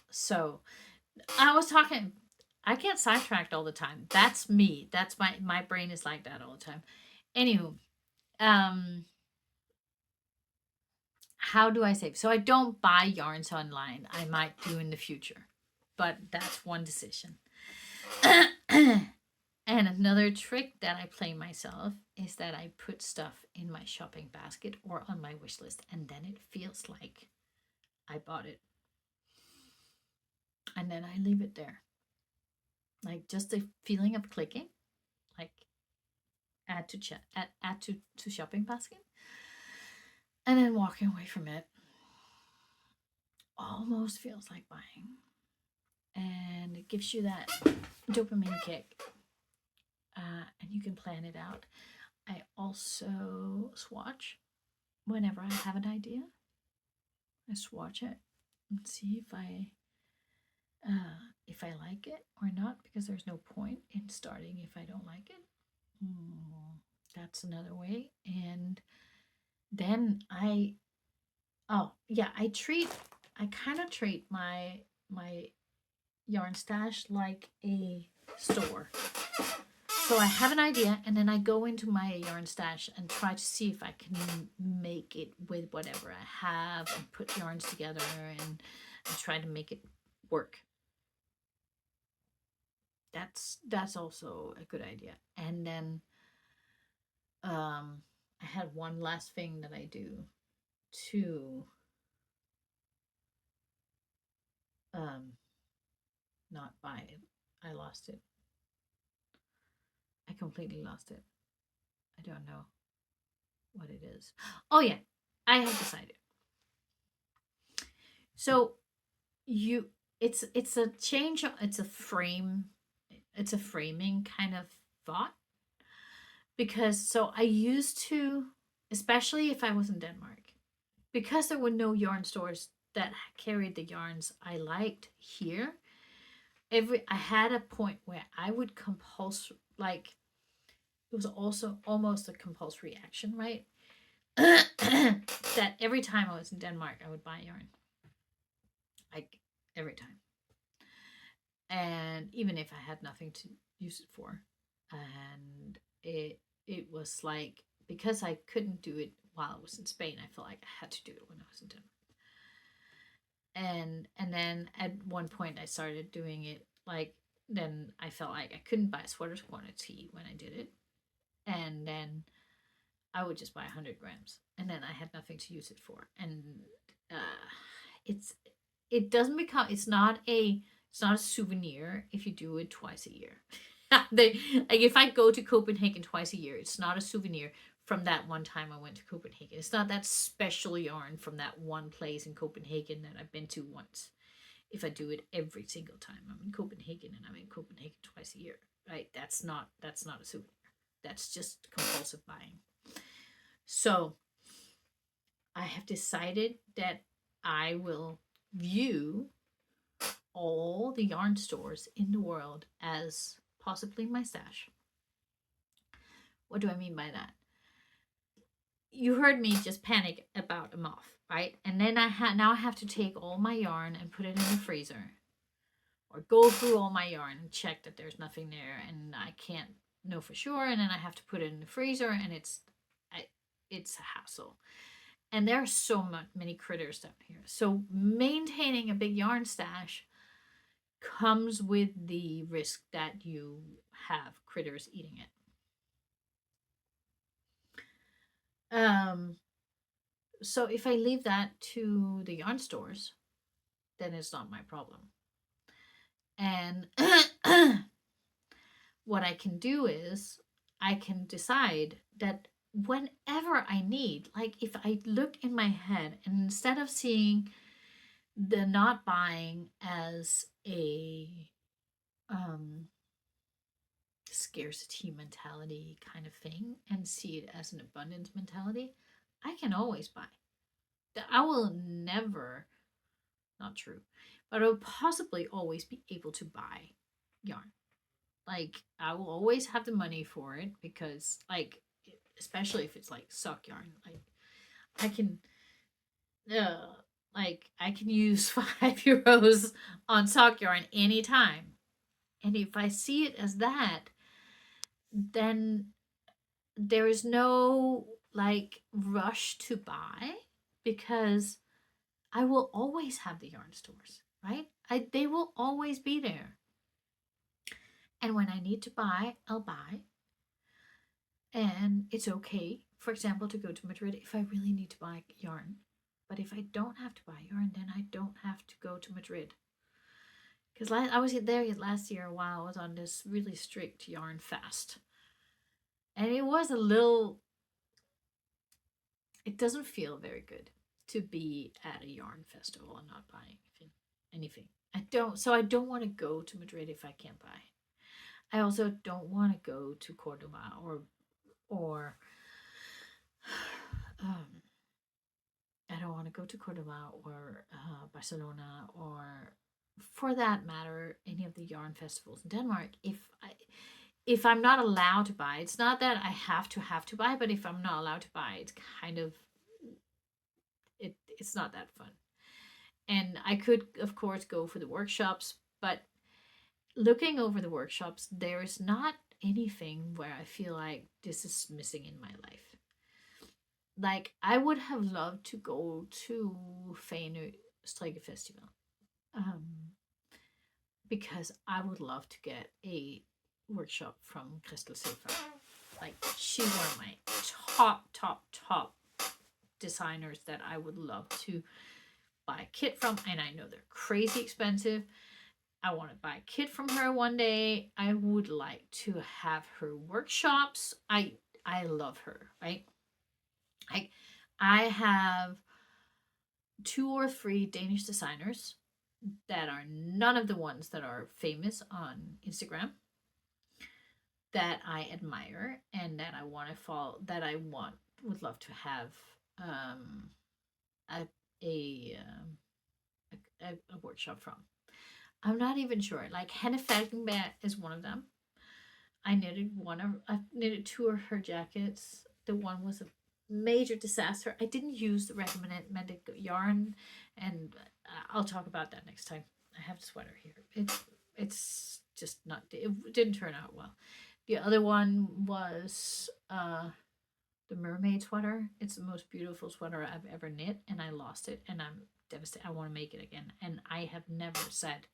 So I was talking, I get sidetracked all the time. That's me. That's my brain is like that all the time. Anywho, um, how do I save? So I don't buy yarns online. I might do in the future, but that's one decision. And another trick that I play myself is that I put stuff in my shopping basket or on my wish list, and then it feels like I bought it. And then I leave it there. Like just the feeling of clicking, like add to shopping basket, and then walking away from it almost feels like buying. And it gives you that dopamine kick. And you can plan it out. I also swatch whenever I have an idea. I swatch it and see if I like it or not, because there's no point in starting if I don't like it. That's another way. And then I kind of treat my yarn stash like a store. So I have an idea, and then I go into my yarn stash and try to see if I can make it with whatever I have, and put yarns together and try to make it work. That's also a good idea. And then I had one last thing that I do to not buy it. I lost it. I completely lost it. I don't know what it is. Oh yeah, I have decided. So it's a change. It's a frame. It's a framing kind of thought, because so I used to, especially if I was in Denmark, because there were no yarn stores that carried the yarns I liked here. I had a point where I would like it was also almost a compulsory action, right? That every time I was in Denmark, I would buy yarn, like every time, and even if I had nothing to use it for, and it was like, because I couldn't do it while I was in Spain, I felt like I had to do it when I was in Denmark. And then at one point I started doing it like, then I felt like I couldn't buy sweaters quantity when I did it, and then I would just buy 100 grams, and then I had nothing to use it for. And it doesn't become, it's not a souvenir if you do it twice a year. Like if I go to Copenhagen twice a year, it's not a souvenir from that one time I went to Copenhagen. It's not that special yarn from that one place in Copenhagen that I've been to once. If I do it every single time I'm in Copenhagen, and I'm in Copenhagen twice a year, right? That's not a souvenir. That's just compulsive buying. So I have decided that I will view all the yarn stores in the world as possibly my stash. What do I mean by that? You heard me just panic about a moth, right? And then now I have to take all my yarn and put it in the freezer, or go through all my yarn and check that there's nothing there, and I can't know for sure, and then I have to put it in the freezer, and it's a hassle. And there are so many critters down here. So maintaining a big yarn stash comes with the risk that you have critters eating it. So if I leave that to the yarn stores, then it's not my problem. And what I can do is I can decide that whenever I need, like if I look in my head, and instead of seeing the not buying as a scarcity mentality kind of thing, and see it as an abundance mentality, I can always buy. I will never, not true, but I will possibly always be able to buy yarn. Like I will always have the money for it, because like, especially if it's like sock yarn, like I can Like, I can use 5 euros on sock yarn anytime. And if I see it as that, then there is no like rush to buy, because I will always have the yarn stores, right? They will always be there. And when I need to buy, I'll buy. And it's okay, for example, to go to Madrid if I really need to buy yarn. But if I don't have to buy yarn, then I don't have to go to Madrid. Because I was there last year while I was on this really strict yarn fast. And it was a little, it doesn't feel very good to be at a yarn festival and not buying anything. I don't want to go to Madrid if I can't buy. I also don't want to go to Cordoba or um, I don't want to go to Cordoba or Barcelona, or for that matter, any of the yarn festivals in Denmark. If I'm not allowed to buy, it's not that I have to buy, but if I'm not allowed to buy, it's kind of it's not that fun. And I could, of course, go for the workshops, but looking over the workshops, there is not anything where I feel like this is missing in my life. Like, I would have loved to go to Fanø Strikkefestival, because I would love to get a workshop from Crystal Sefer. Like, she's one of my top designers that I would love to buy a kit from, and I know they're crazy expensive. I want to buy a kit from her one day. I would like to have her workshops. I love her, right? I have 2 or 3 Danish designers that are none of the ones that are famous on Instagram that I admire and that I want to follow, that I would love to have a, a, a workshop from. I'm not even sure. Like, Hannah Falkenberg is one of them. I knitted 2 of her jackets. The one was a major disaster. I didn't use the recommended yarn, and I'll talk about that next time. I have the sweater here. It's just not. It didn't turn out well. The other one was the mermaid sweater. It's the most beautiful sweater I've ever knit, and I lost it, and I'm devastated. I want to make it again, and I have never said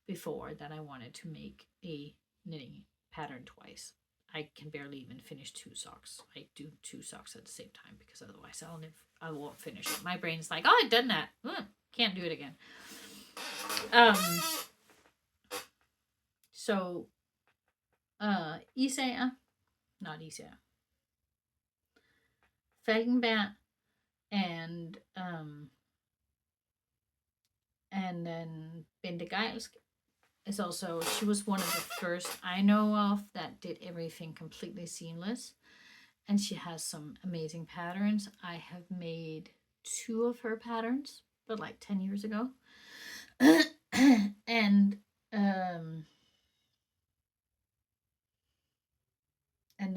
before that I wanted to make a knitting pattern twice. I can barely even finish 2 socks. I do 2 socks at the same time because otherwise I won't finish it. My brain's like, oh, I've done that. Can't do it again. So, Især, not Især, Falkenberg, and then Bente Geilsk is also, she was one of the first I know of that did everything completely seamless, and she has some amazing patterns. I have made 2 of her patterns, but like 10 years ago. And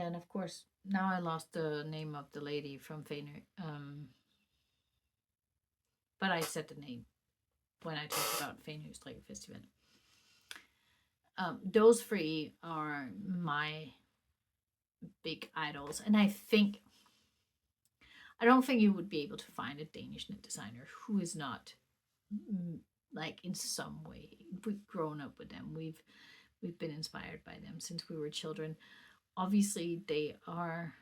then, of course, now I lost the name of the lady from Fanø. But I said the name when I talked about Fanø Strikkefestival. Those 3 are my big idols, and I don't think you would be able to find a Danish knit designer who is not, like, in some way, we've grown up with them. We've been inspired by them since we were children. Obviously, they are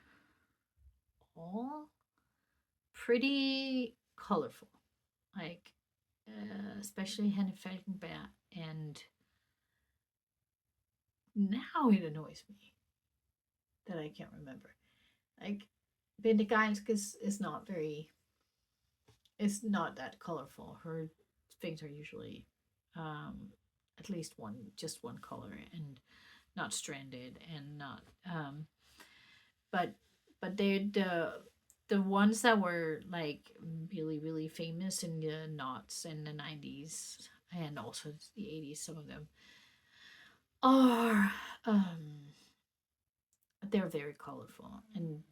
all pretty colorful, like especially Hannah Falkenberg. And now it annoys me that I can't remember. Like, Bente Geilsk is not very, it's not that colorful. Her things are usually at least just one color, and not stranded, and not but they're the ones that were like really, really famous in the knots in the 90s and also the 80s. Some of them are they're very colorful, and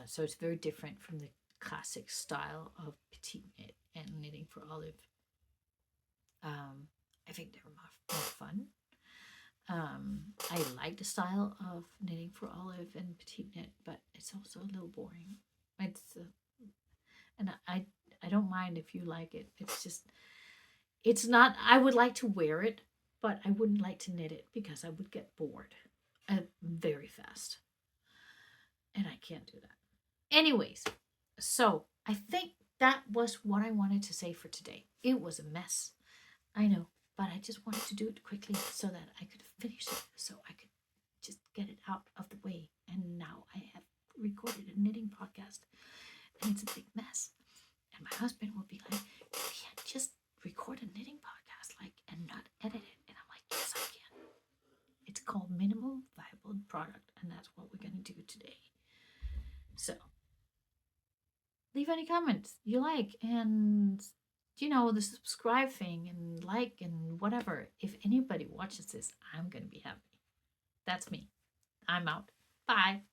so it's very different from the classic style of petite knit and knitting for Olive. I think they're more fun. I like the style of knitting for Olive and petite knit, but it's also a little boring. It's and I don't mind if you like it. It's just it's not. I would like to wear it, but I wouldn't like to knit it because I would get bored very fast, and I can't do that. Anyways, so I think that was what I wanted to say for today. It was a mess, I know, but I just wanted to do it quickly so that I could finish it, so I could just get it out of the way. And now I have recorded a knitting podcast, and it's a big mess. And my husband will be like, "You can't just record a knitting podcast and not edit it." And I'm like, "Yes, I can." It's called Minimal Viable Product, and that's what we're going to do today. So leave any comments you like, and the subscribe thing and like and whatever. If anybody watches this, I'm going to be happy. That's me. I'm out. Bye.